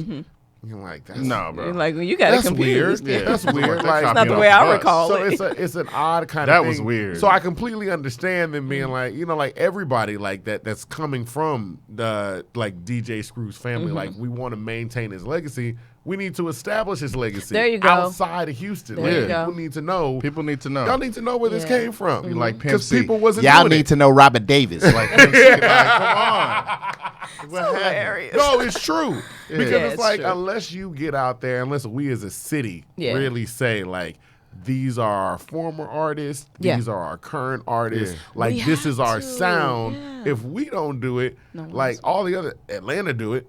you're like, that's No, bro. Like when you got it That's weird. confused. Yeah, that's weird. They Like, copying not the off way I us. recall so it. it's an odd kind That of thing. was weird. So I completely understand them being like, you know, like everybody like that's coming from the like DJ Screw's family. Like we want to maintain his legacy. We need to establish his legacy There you go. outside of Houston. There Like, you go. people need to know. People need to know. Y'all need to know where this Yeah. came from. You like Pimp Because C. people wasn't Y'all doing need it. to know Robert Davis. Like, Pimp C, like, come on. What happened? Hilarious. No, it's true. Because Yeah, it's it's like true. unless you get out there, unless we as a city Yeah. really say like these are our former artists, Yeah. these are our current artists, Yeah. like We this have is our to, sound. yeah. If we don't do it, No one like else all the other Atlanta do it.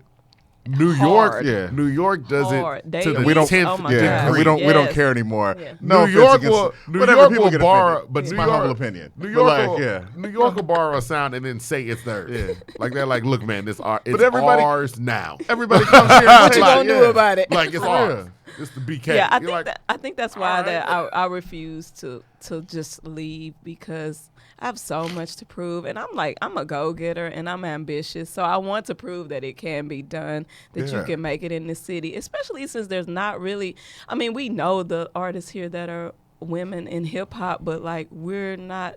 New Hard. York, Yeah. New York does Hard. it They to the We don't- 10th oh my Yeah, God. and degree. we don't Yes. care anymore. Yeah. No New offense York against will New whatever York people will get borrow, offended. but it's New my York, humble opinion. New But York, like, will, yeah. New York will borrow a sound and then say it's theirs. Yeah. Like they're like, look, man, it's everybody- ours now. Everybody comes here. What and you like, gonna do yeah. about it? Like it's For ours. real. It's the BK. Yeah, I You're think like, I think that's why all that right. I refuse to just leave because I have so much to prove, and I'm a go getter and I'm ambitious, so I want to prove that it can be done, that you Yeah. can make it in the city, especially since there's not really. I mean, we know the artists here that are women in hip hop, but like we're not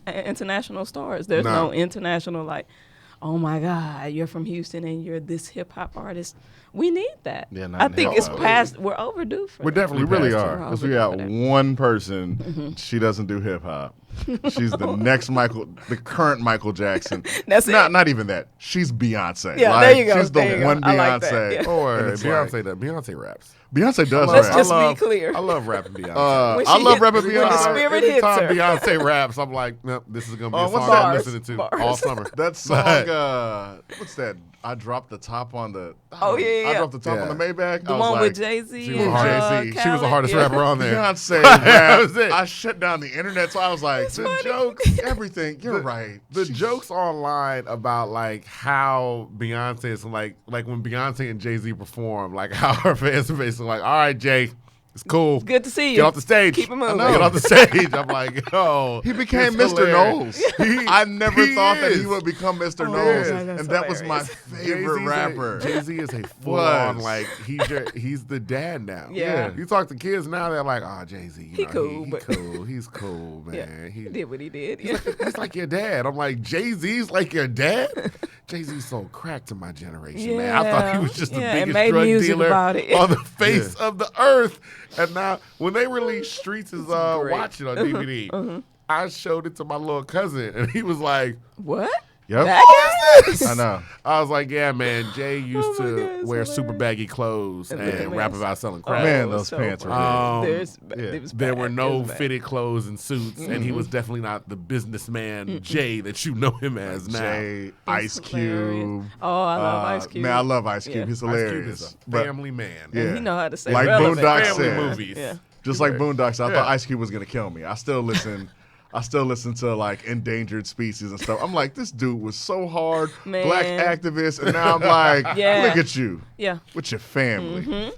international stars. There's No. no international like. Oh my God, you're from Houston and you're this hip hop artist. We need that. Yeah, not I in think hip it's hop. past. We're overdue for we're that. definitely We really past are. it. Because we got Over there. one person, she doesn't do hip hop. She's the next the current Michael Jackson. That's it. Not even that. She's Beyonce. Yeah, like, there you go, She's the there you go. one I like that, Beyonce. yeah. Or And it's Beyonce raps. Beyonce does Let's rap. just I love, be clear. I love rapping Beyonce. When I she love hit- rapping when the Beyonce. spirit hits Anytime her. Beyonce raps, I'm like, nope, this is gonna be a Oh, what's song I'm Bars, listening to bars. all summer. That song, what's that? I dropped the top on the. Oh, yeah, I yeah. dropped the top on the Maybach. The I was one like, with Jay-Z. She was and, the hardest. She was the Khaled, hardest yeah. rapper on there. Beyonce That was rap. it. I shut down the internet, so I was like, the funny. jokes, everything. You're right. The She's- jokes online about like how Beyonce is like when Beyonce and Jay-Z perform, like how her fans are basically like, all right, Jay, It's cool. Good to see you. Get off the stage. Keep it moving. Get off the stage. I'm like, oh. He became it's Mr. hilarious. Knowles. I never thought that he is. would become Mr. Oh, Knowles, God, that's and that was my hilarious. favorite rapper. Jay-Z is a full-on, Was. like, he's the dad now. Yeah. You talk to kids now, they're like, oh, Jay-Z. He cool, but- cool. He's cool, Yeah. man. He did what he did. Yeah. He's like your dad. I'm like, Jay-Z's like your dad? Jay-Z sold crack to my generation, man. I thought he was just the and biggest made drug music dealer about it. on the face of the earth. And now, when they released Streets is great. watching on DVD, I showed it to my little cousin, and he was like, What? Yep. That guy? I know. I was like, yeah, man, Jay used Oh my to God, it's wear super hilarious. baggy clothes And and look at rap this. about selling Oh, crack. Man, it was those so pants were funny. good. It was There bad. were It no was bad. fitted clothes and suits, and he was definitely not the businessman Jay that you know him as now. Jay, Ice hilarious. Cube. Oh, I love Ice Cube. Man, I love Ice Cube. Yeah. He's Ice Cube hilarious. is a But family man. Yeah. And he know how to say Like relevant. Boondocks Family said. movies. Yeah. Just like Boondocks, I Yeah. thought Ice Cube was gonna kill me. I still listen to like endangered species and stuff. I'm like, this dude was so hard, Man. black activist, and now I'm like, Yeah. look at you Yeah. with your family.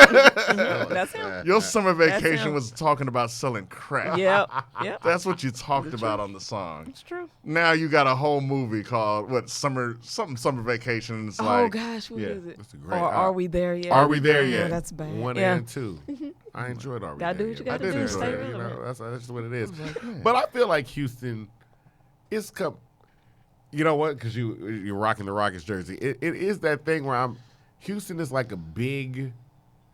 That's him. Your summer vacation him. was talking about selling crack. Yep. Yep. That's what you talked about on the song. It's true. Now you got a whole movie called summer vacation. And it's Oh like, gosh, what yeah. is it? That's a great Or album. Are We There Yet? Are we there Oh, yet? that's bad. 1 Yeah. and 2. I enjoyed Are We Gotta There do what you Yet? gotta I did do. enjoy Stay it, relevant. That's just what it is. man. But I feel like Houston is you know what? Because you're rocking the Rockets jersey. It is that thing where Houston is like a big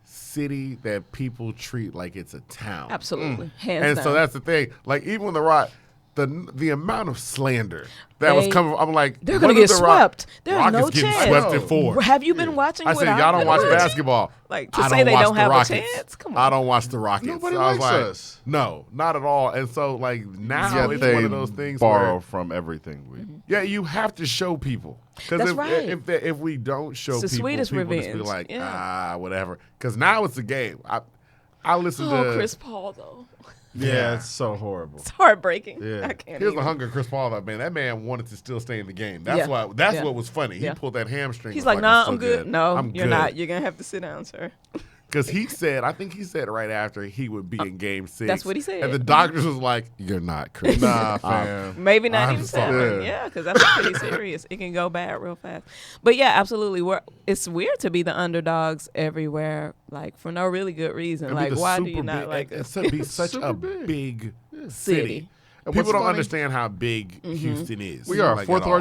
city that people treat like it's a town. Absolutely. Hands And down. so that's the thing. Like even when the amount of slander that was They- coming, I'm like, They're what going to is get the Rock- swept. There's Rockets no getting chance. swept in 4. Have you been watching I what said, I've y'all don't been watch watching? basketball. Like, to I say they watch don't the have a Rockets. chance? Come on. I don't watch the Rockets. Nobody I was likes like, us. No, not at all. And so, like, now Yet it's they one of those things borrow where, from everything. yeah, you have to show people. Because That's right. if we don't show It's the people, sweetest people just be revenge. like, Yeah. whatever. Because now it's a game. I listen Oh, to Chris Paul, though. Yeah, it's so horrible. It's heartbreaking. Yeah. I can't Here's even. the hunger, Chris Paul. Man, that man wanted to still stay in the game. That's Yeah. That's Yeah. what was funny. He Yeah. pulled that hamstring. He's was like, nah, still I'm good. No, I'm you're good. not. You're going to have to sit down, sir. Because he said, I think he said right after he would be in Game 6. That's what he said. And the doctors was like, "You're not, Chris." Nah, fam. Maybe not I'm even sorry. 7. Yeah, because that's pretty serious. It can go bad real fast. But yeah, absolutely. It's weird to be the underdogs everywhere, like for no really good reason. It'd be Like, the why do super you not big- like it's us? be such Super a big. big City. city. And People what's don't funny- understand how big Houston is. We are like, fourth at all.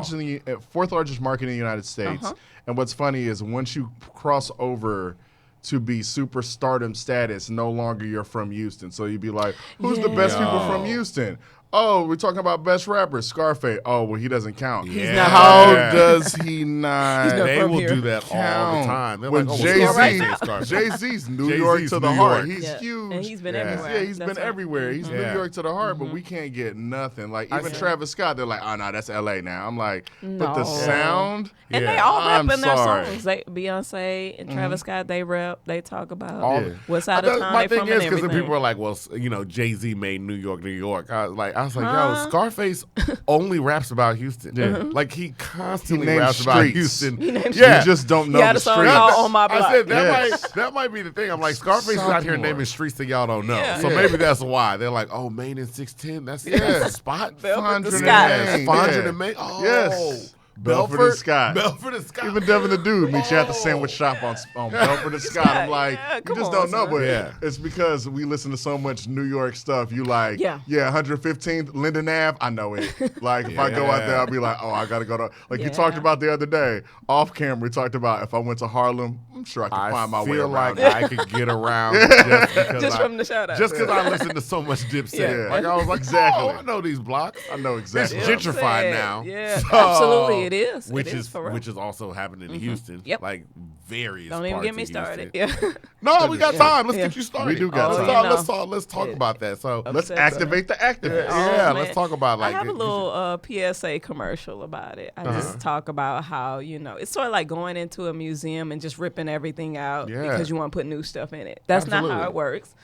largest market in the United States. Uh-huh. And what's funny is once you cross over to be superstardom status, no longer you're from Houston. So you'd be like, who's the best people from Houston? Oh, we're talking about best rappers, Scarface. Oh, well, he doesn't count. He's not How from here. does he not? He's not They from will here. do that all the count? time. They're When like, oh, Jay Scarface right is Scarface. Jay-Z's New Jay-Z's York to the New heart. York. He's Yeah. huge. And he's been Yeah. everywhere. Yeah, he's That's been right. everywhere. He's New Yeah. York to the heart, but we can't get nothing. Like even see. Travis Scott, they're like, oh no, that's LA now. I'm like, but the No. sound, And they Yeah. all rap I'm in their sorry. songs. Beyonce and Travis Scott, they rap. They talk about All Yeah. what side of town my they thing from is and because everything. people are like, well, Jay-Z made New York, New York. I was like, yo, Huh? Scarface only raps about Houston. Yeah. Like he constantly He names raps about streets. Houston. He names Yeah. you just don't know He had the a song streets. called On My Block. I said Yes. that might be the thing. I'm like, Scarface is out here Sophomore. naming streets that y'all don't know. Yeah. So Yeah. maybe that's why. They're like, oh, Maine and 610, that's the spot. Belford Fondren to and Scott. Maine, Fondren yeah. and Maine. Oh, Yes. Belford and Scott. Belford and Scott. Even Devin the Dude meet you at the sandwich shop on Belford and Scott. I'm like, Yeah, you come just on, don't know, son. but Yeah. it's because we listen to so much New York stuff. You like, Yeah. 115th Linden Ave, I know it. Like if I go out there, I'll be like, oh, I gotta go to. Like you talked Yeah. about the other day off camera. We talked about if I went to Harlem, I'm sure I could I find my way feel around. like I could get around just because Just from the shout out. Just because I listen to so much Dipset. Yeah. Like I was like, Exactly. oh, I know these blocks. I know It's exactly. Yeah. gentrified Sad. now. Yeah, So- absolutely, it is. Which It is for real. which is also happening in Houston. Yep. Like various. Don't even parts get me of started. Houston. Yeah. No, we got time. Let's Yeah. get you started. We do got Let's time. talk- You Let's know. talk. Let's talk about that. So Let's Upset activate the activists. yeah, Oh, let's man. talk about like I have a it- little PSA commercial about it. I just talk about how, it's sort of like going into a museum and just ripping everything out Yeah. because you want to put new stuff in it. That's not Absolutely. how it works.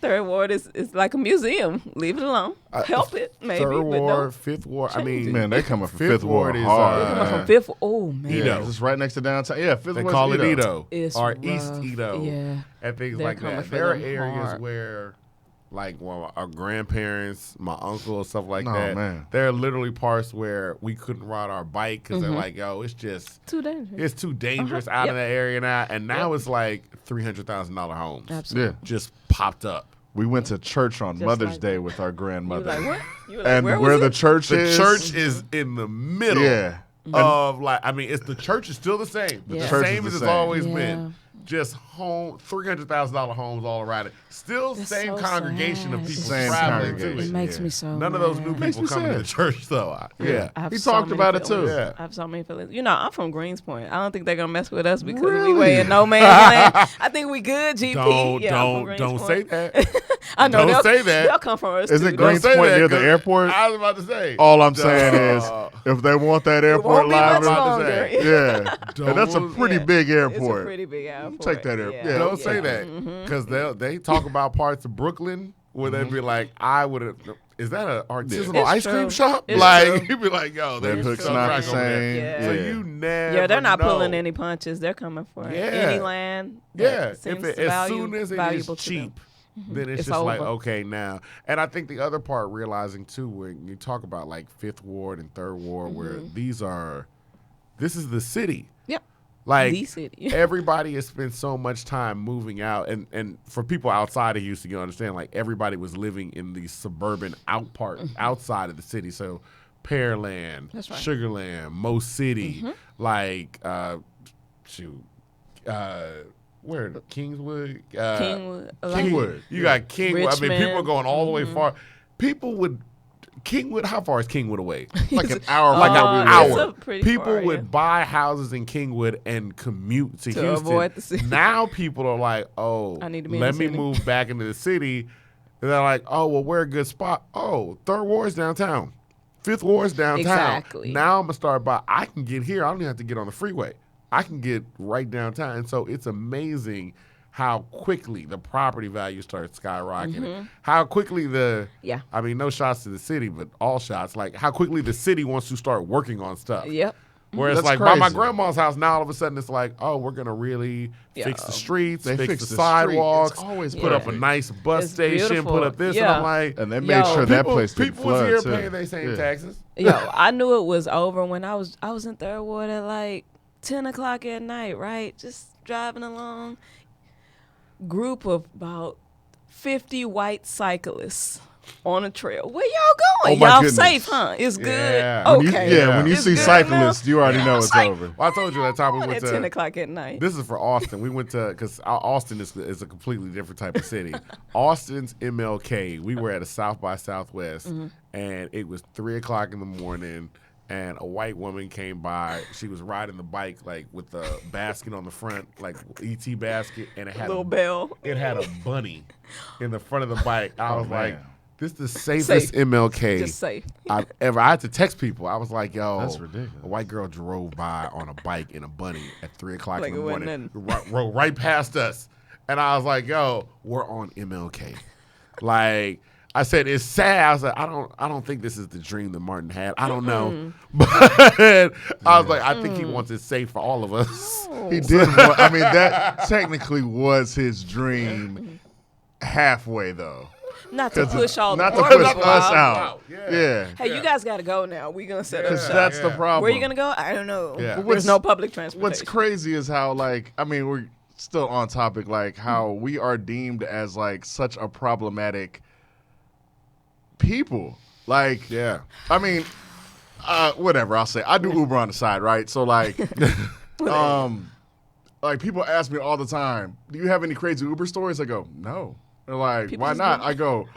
Third Ward is like a museum. Leave it alone. Help it, maybe. Third but Ward, no. Fifth Ward. I Change mean, it. Man, they coming for Fifth Fifth Ward Ward is hard. Oh, coming from Fifth. Oh man. Edo. It's just right next to downtown. Yeah, Fifth They West call it Edo. Edo It's or rough. East Edo, Yeah. and things They're like coming that. for There are them areas hard. where, like, our grandparents, my uncle, stuff like that. Man. There are literally parts where we couldn't ride our bike because they're like, "Yo, it's just Too dangerous. it's too dangerous out in Yep. that area now." And now it's like $300,000 homes Absolutely. Yeah. just popped up. We went to church on Just Mother's like Day that. with our You grandmother. like what? You like, And where where was the it? church The is. church is in the middle. Yeah. Of like, I mean, it's the church is still the same. The The church same is as the it's same. always Yeah. been. Just $300,000 homes all around it. Still That's same so congregation sad. of people Same traveling to congregation. It it. makes Yeah. me so None of those new mad. Makes people me coming to sad. the church though. Yeah. I have He so talked many about it, feelings. too. Yeah. I have so many feelings. You know, I'm from Greenspoint. I don't think they're gonna mess with us because we way in no man's land. I think we good, GP. Don't Yeah, I'm from don't Greenspoint. say that. I know don't they'll, say that. They'll come from us Is too. it They'll- Don't say Greenspoint that, near the 'cause airport? I was about to say. All I'm saying is, Duh. if they want that It airport won't be much live, about to longer. say. yeah, and that's a Don't- pretty Yeah. big It's airport. a pretty big airport. Take that air- yeah, Don't say yeah. that because they talk about parts of Brooklyn where they'd be like, I would have. Is that an artisanal It's ice cream true. shop? It's like true. you'd be like, yo, Red they Hook's sell not crack the over there. same. Yeah. So you never. Yeah, they're not know. pulling any punches. They're coming for Yeah. any land. Yeah, that seems as soon as it is valuable to them. cheap, then it's It's just like over. okay now. And I think the other part realizing too, when you talk about like Fifth Ward and Third Ward, where this is the city. Yep. Like The city. everybody has spent so much time moving out, and for people outside of Houston, you understand like everybody was living in the suburban outside of the city. So Pearland, That's right. Sugarland, Mo City, like where Kingswood, Kingwood. You got Kingwood. I mean, people are Richmond. going all the way far. People would Kingwood. How far is Kingwood away? Like an hour, Like from an where we it's hour. a pretty People far, would yeah. buy houses in Kingwood and commute to Houston. avoid the city. Now people are like, oh, I need to be in let the me city. move back into the city. And they're like, oh, well, we're a good spot. Oh, Third Ward's downtown. Fifth Ward's downtown. Exactly. Now I'm going to start by, I can get here. I don't even have to get on the freeway. I can get right downtown. And so it's amazing how quickly the property value starts skyrocketing. How quickly Yeah. I mean, no shots to the city, but all shots. Like how quickly the city wants to start working on stuff. Yep. Whereas That's like by my crazy. grandma's house, now all of a sudden it's like, oh, we're gonna really fix the streets, They fix fix the the street. sidewalks, It's always put up a perfect. nice bus It's station, beautiful. put up this, and Yeah. I'm like, And they made Yo, sure that people, place didn't people was flood here too. paying their same Yeah. taxes. Yo, I knew it was over when I was in Third Ward at like 10 o'clock at night, right? Just driving along. Group of about 50 white cyclists on a trail. Where y'all going? Oh, my Y'all goodness. safe, huh? It's good. Yeah. When you- Okay. yeah, when you It's see good cyclists, now? you already know I it's was like, over. Well, I told you that time we at went 10 to. o'clock at night. This is for Austin. We went to because Austin is a completely different type of city. Austin's MLK. We were at a South by Southwest, and it was 3 o'clock in the morning. And a white woman came by. She was riding the bike like with a basket on the front, like ET basket, and it had Little bell. It had a bunny in the front of the bike. I was like, man. "This is the safest Safe. MLK Just safe. I've ever." I had to text people. I was like, "Yo, That's ridiculous. A white girl drove by on a bike in a bunny at 3 o'clock Like in the it wasn't morning, rode right past us." And I was like, "Yo, we're on MLK." Like I said, it's sad. I was like, I don't think this is the dream that Martin had. I don't know, but I was like, I think he wants it safe for all of us. He did. I mean, that technically was his dream. Halfway though, Not to push all not the to poor push people us out. out. Yeah. Yeah, Hey, you guys got to go now. We're going to set up because shop. that's the Yeah. problem. Where you going to go? I don't know. Yeah. There's What's- no public transportation. What's crazy is how, like, I mean, we're still on topic, like how we are deemed as like such a problematic people. Like, Yeah. I mean, whatever I'll say. I do Uber on the side, right? So like, like people ask me all the time, "Do you have any crazy Uber stories?" I go, "No." They're like, People "Why just not?" do- I go,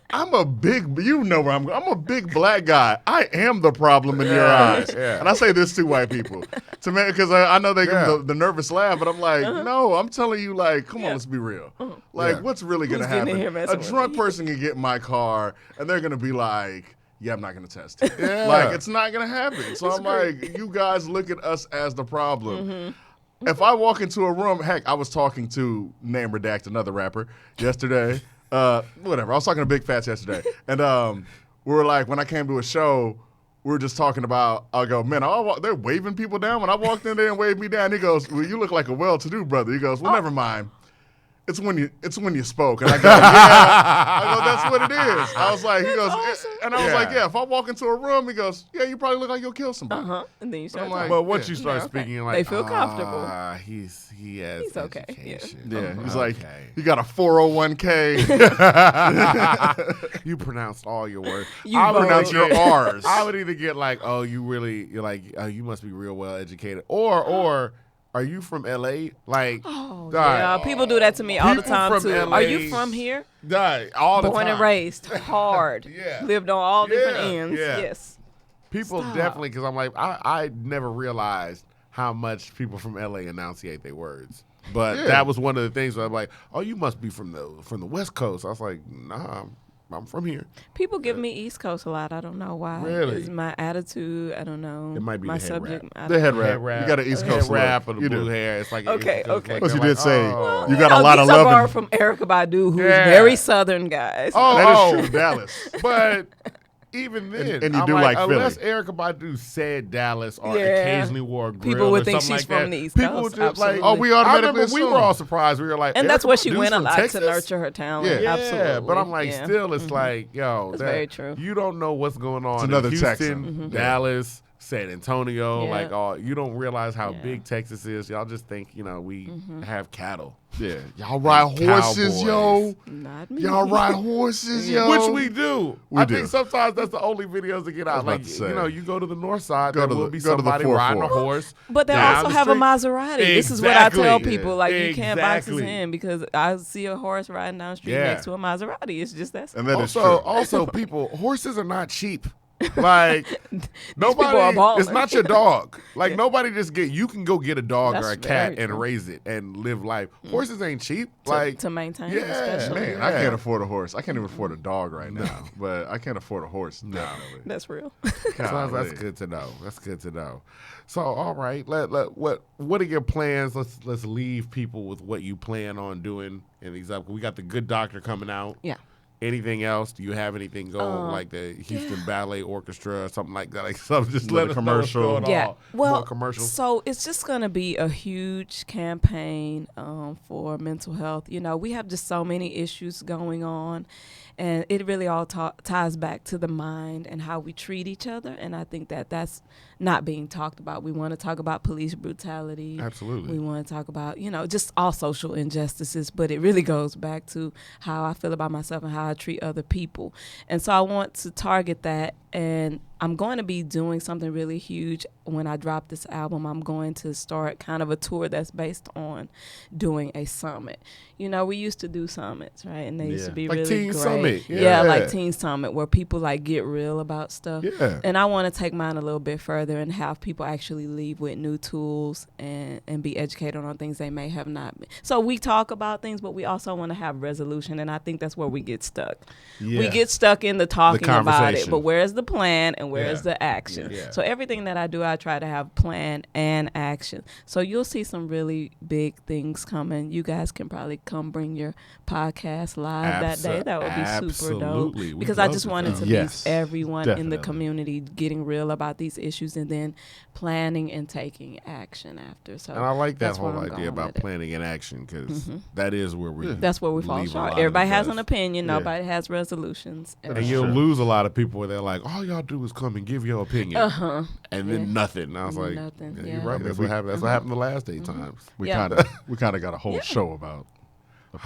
"I'm a big, you know where I'm a big black guy. I am the problem in your eyes." yeah. And I say this to white people, to me, because I know they give Yeah. the nervous laugh, but I'm like, no, I'm telling you, like, come on, Yeah. let's be real. Like, Yeah. what's really gonna Who's getting in happen? here messing A with drunk me? person can get in my car, and they're gonna be like, "Yeah, I'm not gonna test it." Yeah. Like, it's not gonna happen. So I'm like, you guys look at us as the problem. If I walk into a room, heck, I was talking to name redact, another rapper, yesterday. Whatever. I was talking to Big Fats yesterday, and we were like, when I came to a show, we were just talking about, I'll go, man, they're waving people down. When I walked in there and waved me down, he goes, well, you look like a well-to-do brother. He goes, well, never mind. It's when you spoke. And I go, yeah. I go, that's what it is. I was like, he goes, awesome. and I was like, yeah, if I walk into a room, he goes, yeah, you probably look like you'll kill somebody. And then you start I'm like, talking. But once you Yeah. start Yeah, okay. speaking, you're like, They feel comfortable. He has He's okay, yeah. education. Yeah, he's Okay. like, you got a 401k. You pronounced all your words. You I would pronounce either your get- R's. I would either get like, oh, you're like, you must be real well educated, or are you from LA? Like, Oh, dog, yeah. People do that to me all the People time, from too. LA Are you from here? dog, all the Born time. and raised. Hard. Yeah. Lived on all different Yeah, ends. yeah. Yes. People Stop. definitely, because I'm like, I never realized how much people from LA enunciate their words. But that was one of the things where I'm like, oh, you must be from the West Coast. I was like, nah, I'm from here. People give me East Coast a lot. I don't know why. Really? It's my attitude. I don't know. It might be my the head subject. wrap. I The don't head know. wrap. Head wrap. You got an East Head Coast wrap look. or the You blue do. hair. It's like Okay, it's just okay. like Plus, they're you did like, say oh. you got a lot of these are love. borrowed from Erykah Badu, who's Yeah. very Southern, guys. Oh, That is oh. true, Dallas. But even then, and you I'm do like, like Philly. unless Erykah Badu said Dallas or Yeah. occasionally wore a grill People would or think something she's like from that, the East people Coast, would just like, absolutely. Oh, we I automatically remember we were assume. all surprised. We were like, And that's Erykah where she Badu's went a from lot Texas? to nurture her talent. Yeah. Absolutely. But I'm like, Yeah. still, it's like, yo, That's very true. You don't know what's going on another in Houston, Texan. Dallas, San Antonio. Yeah. Like, you don't realize how Yeah. big Texas is. Y'all just think, we have cattle. Yeah, y'all ride horses, yo. Not me. Y'all ride horses, yo. Which we do. We I do. think sometimes that's the only videos that get out. about Like, to say. you go to the north side, Go there to will the- be go to the somebody 4-4. riding a horse. But they down also the have a street. Maserati. This is what I tell Exactly. people. Like, you can't box us Exactly. in because I see a horse riding down the street Yeah. next to a Maserati. It's just that. And that is Also, true. people, horses are not cheap. Like people are nobody, balling. it's not your dog. Like nobody just you can go get a dog That's or a cat very and true. raise it and live life. Horses ain't cheap. Like to maintain, yeah, especially. Man, I can't afford a horse. I can't even afford a dog right now. But I can't afford a horse. No. That's real. So that's good to know. That's good to know. So all right, what are your plans? Let's leave people with what you plan on doing in these up. We got the Good Doctor coming out. Yeah. Anything else? Do you have anything going like the Houston Ballet Orchestra or something like that? Like something, just Another let us commercial. know what's going Yeah. on. Well, More commercials. so it's just going to be a huge campaign for mental health. We have just so many issues going on, and it really all ties back to the mind and how we treat each other. And I think that that's not being talked about. We want to talk about police brutality. Absolutely. We want to talk about, just all social injustices, but it really goes back to how I feel about myself and how I treat other people. And so I want to target that, and I'm going to be doing something really huge when I drop this album. I'm going to start kind of a tour that's based on doing a summit. We used to do summits, right? And they used to be Like really Teen great. Summit. Yeah, Yeah. like Teen Summit, where people like get real about stuff. Yeah. And I want to take mine a little bit further and have people actually leave with new tools and be educated on things they may have not been. So we talk about things, but we also want to have resolution, and I think that's where we get stuck. Yeah. We get stuck in the talking about it, conversation. but where's the plan and where's Yeah. the action? Yeah. So everything that I do, I try to have plan and action. So you'll see some really big things coming. You guys can probably come bring your podcast live that day. That would be super Absolutely. dope. We'd Because I love just to wanted come. to Yes, be everyone in the definitely. community getting real about these issues and then planning and taking action after. So And I like that that's where whole I'm idea going about with it. planning and action because that is where we. That's where we fall leave a short. lot of Everybody the has an dust. opinion. Nobody has resolutions. And you'll true. lose a lot of people where they're like, all y'all do is come and give your opinion. And then nothing. And I was like, Nothing, yeah, yeah. you're right. That's what happened. That's what happened the last 8 times. We Yeah. kind of got a whole show about.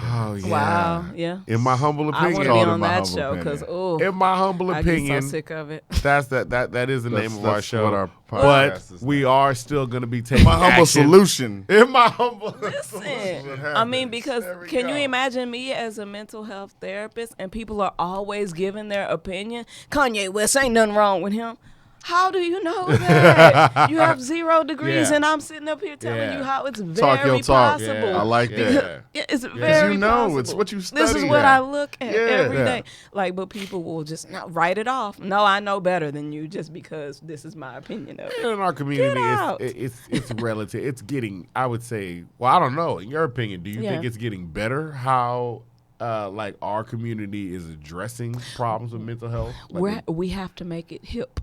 Oh, yeah. Wow. Yeah. In my humble I want opinion, to be Called on in my that humble show because in my humble I get opinion, so sick of it. that is the name of our show. What our but podcast is we are still going to be taking my humble action. solution. In my humble Listen, what I mean, happens. because There we can you go. imagine me as a mental health therapist and people are always giving their opinion? Kanye West, ain't nothing wrong with him. How do you know that? You have 0 degrees Yeah. and I'm sitting up here telling Yeah. you how it's Talk your very talk. possible. Yeah. I like Yeah. that. Yeah, it's Because very you know, possible. it's what you This is study. what Yeah. I look at every day. Like, but people will just not write it off. No, I know better than you just because this is my opinion of it. In our community, out. it's relative. It's getting, I would say, well, I don't know. In your opinion, do you think Yeah. it's getting better how like our community is addressing problems with mental health? Like We have to make it hip.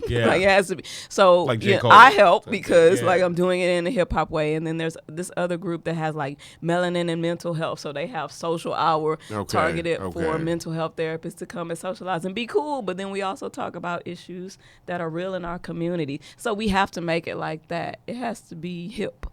Yeah. Like it has to be. So Like J. Cole. I help because Yeah. like I'm doing it in a hip hop way, and then there's this other group that has like melanin and mental health. So they have social hour targeted for mental health therapists to come and socialize and be cool. But then we also talk about issues that are real in our community. So we have to make it like that. It has to be hip,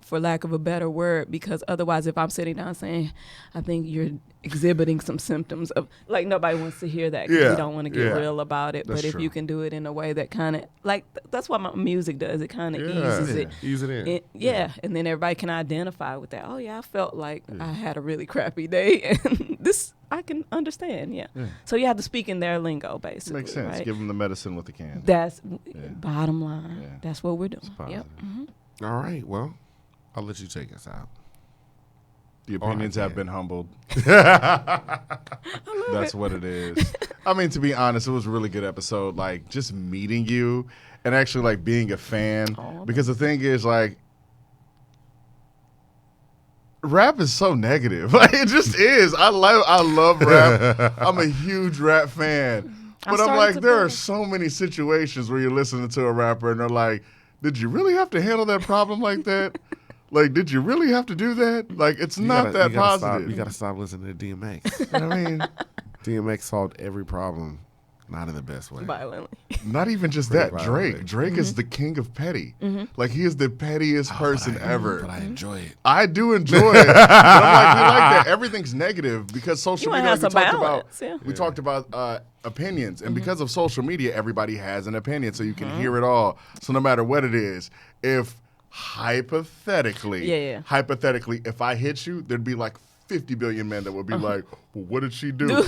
for lack of a better word, because otherwise if I'm sitting down saying, I think you're exhibiting some symptoms of, like, nobody wants to hear that because we don't want to get real about it. That's but if true. you can do it in a way that kind of, like, that's what my music does. It kind of eases it. Ease it in. And then everybody can identify with that. Oh, yeah, I felt like I had a really crappy day, and this I can understand, So you have to speak in their lingo, basically. Makes sense. Right? Give them the medicine with the candy. That's bottom line. Yeah. That's what we're doing. positive. Yep. All right. Well, I'll let you take us out. The opinions have been humbled. I love That's it. what it is. I mean, to be honest, it was a really good episode. Like, just meeting you and actually, like, being a fan. Aw. Because the thing is, like, rap is so negative. Like, it just is. I love rap. I'm a huge rap fan. But I'm started like, to there are build. so many situations where you're listening to a rapper and they're like, did you really have to handle that problem like that? Like, did you really have to do that? Like, it's not that positive. You got to stop listening to DMX. You know what I mean? DMX solved every problem, not in the best way. Violently. Not even just Pretty that. violent. Drake is the king of petty. Like, he is the pettiest person ever. But I enjoy it. I do enjoy it. But I'm like, we like that. Everything's negative because social You wanna media, have like some balance, yeah. we talked about opinions. And because of social media, everybody has an opinion, so you can hear it all. So no matter what it is, if hypothetically, if I hit you, there'd be like 50 billion men that would be like, well, what did she do? No!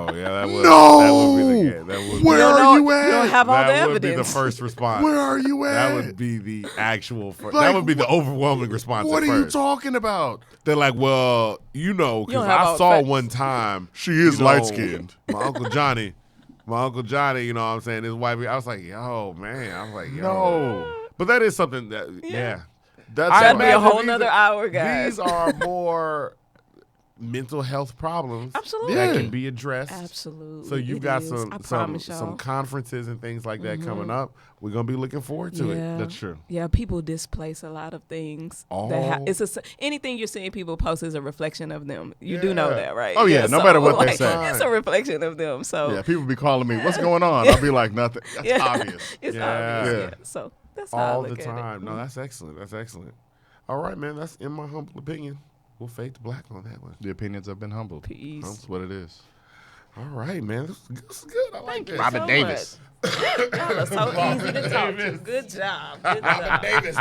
Oh, yeah, that would, No! that would be the that would Where You don't are know- you at? You don't have all the that would be the evidence. first response. Where are you at? That would be the actual Like, that would be the overwhelming response What at are you first. talking about? They're like, well, you know, You because don't have I all saw facts. one time. She is you know, light-skinned. My Uncle Johnny, you know what I'm saying, his wife, I was like, yo, man. I was like, yo. No. But that is something that, yeah. That's I That'd be a imagine whole these nother are- hour, guys. These are more mental health problems Absolutely. that Yeah. can be addressed. Absolutely. So you've It got is. some I promise y'all. some conferences and things like that coming up. We're gonna be looking forward to it. Yeah. That's true. Yeah, people displace a lot of things. It's anything you're seeing people post is a reflection of them. You do know Yeah. that, right? Oh, yeah, no matter what they like, say. it's a reflection of them. So Yeah, people be calling me, what's going on? I'll be like, nothing. That's obvious. It's Yeah. obvious. Yeah. Yeah. So that's how I All look the at it. time. No, that's excellent. That's excellent. All right, man. That's in my humble opinion. We'll fade to black on that one. The opinions have been humbled. Peace. That's what it is. All right, man. This is good. I like Thank you this. so Robert Davis. much. Y'all are so easy to talk to. Good job. Good job. Davis.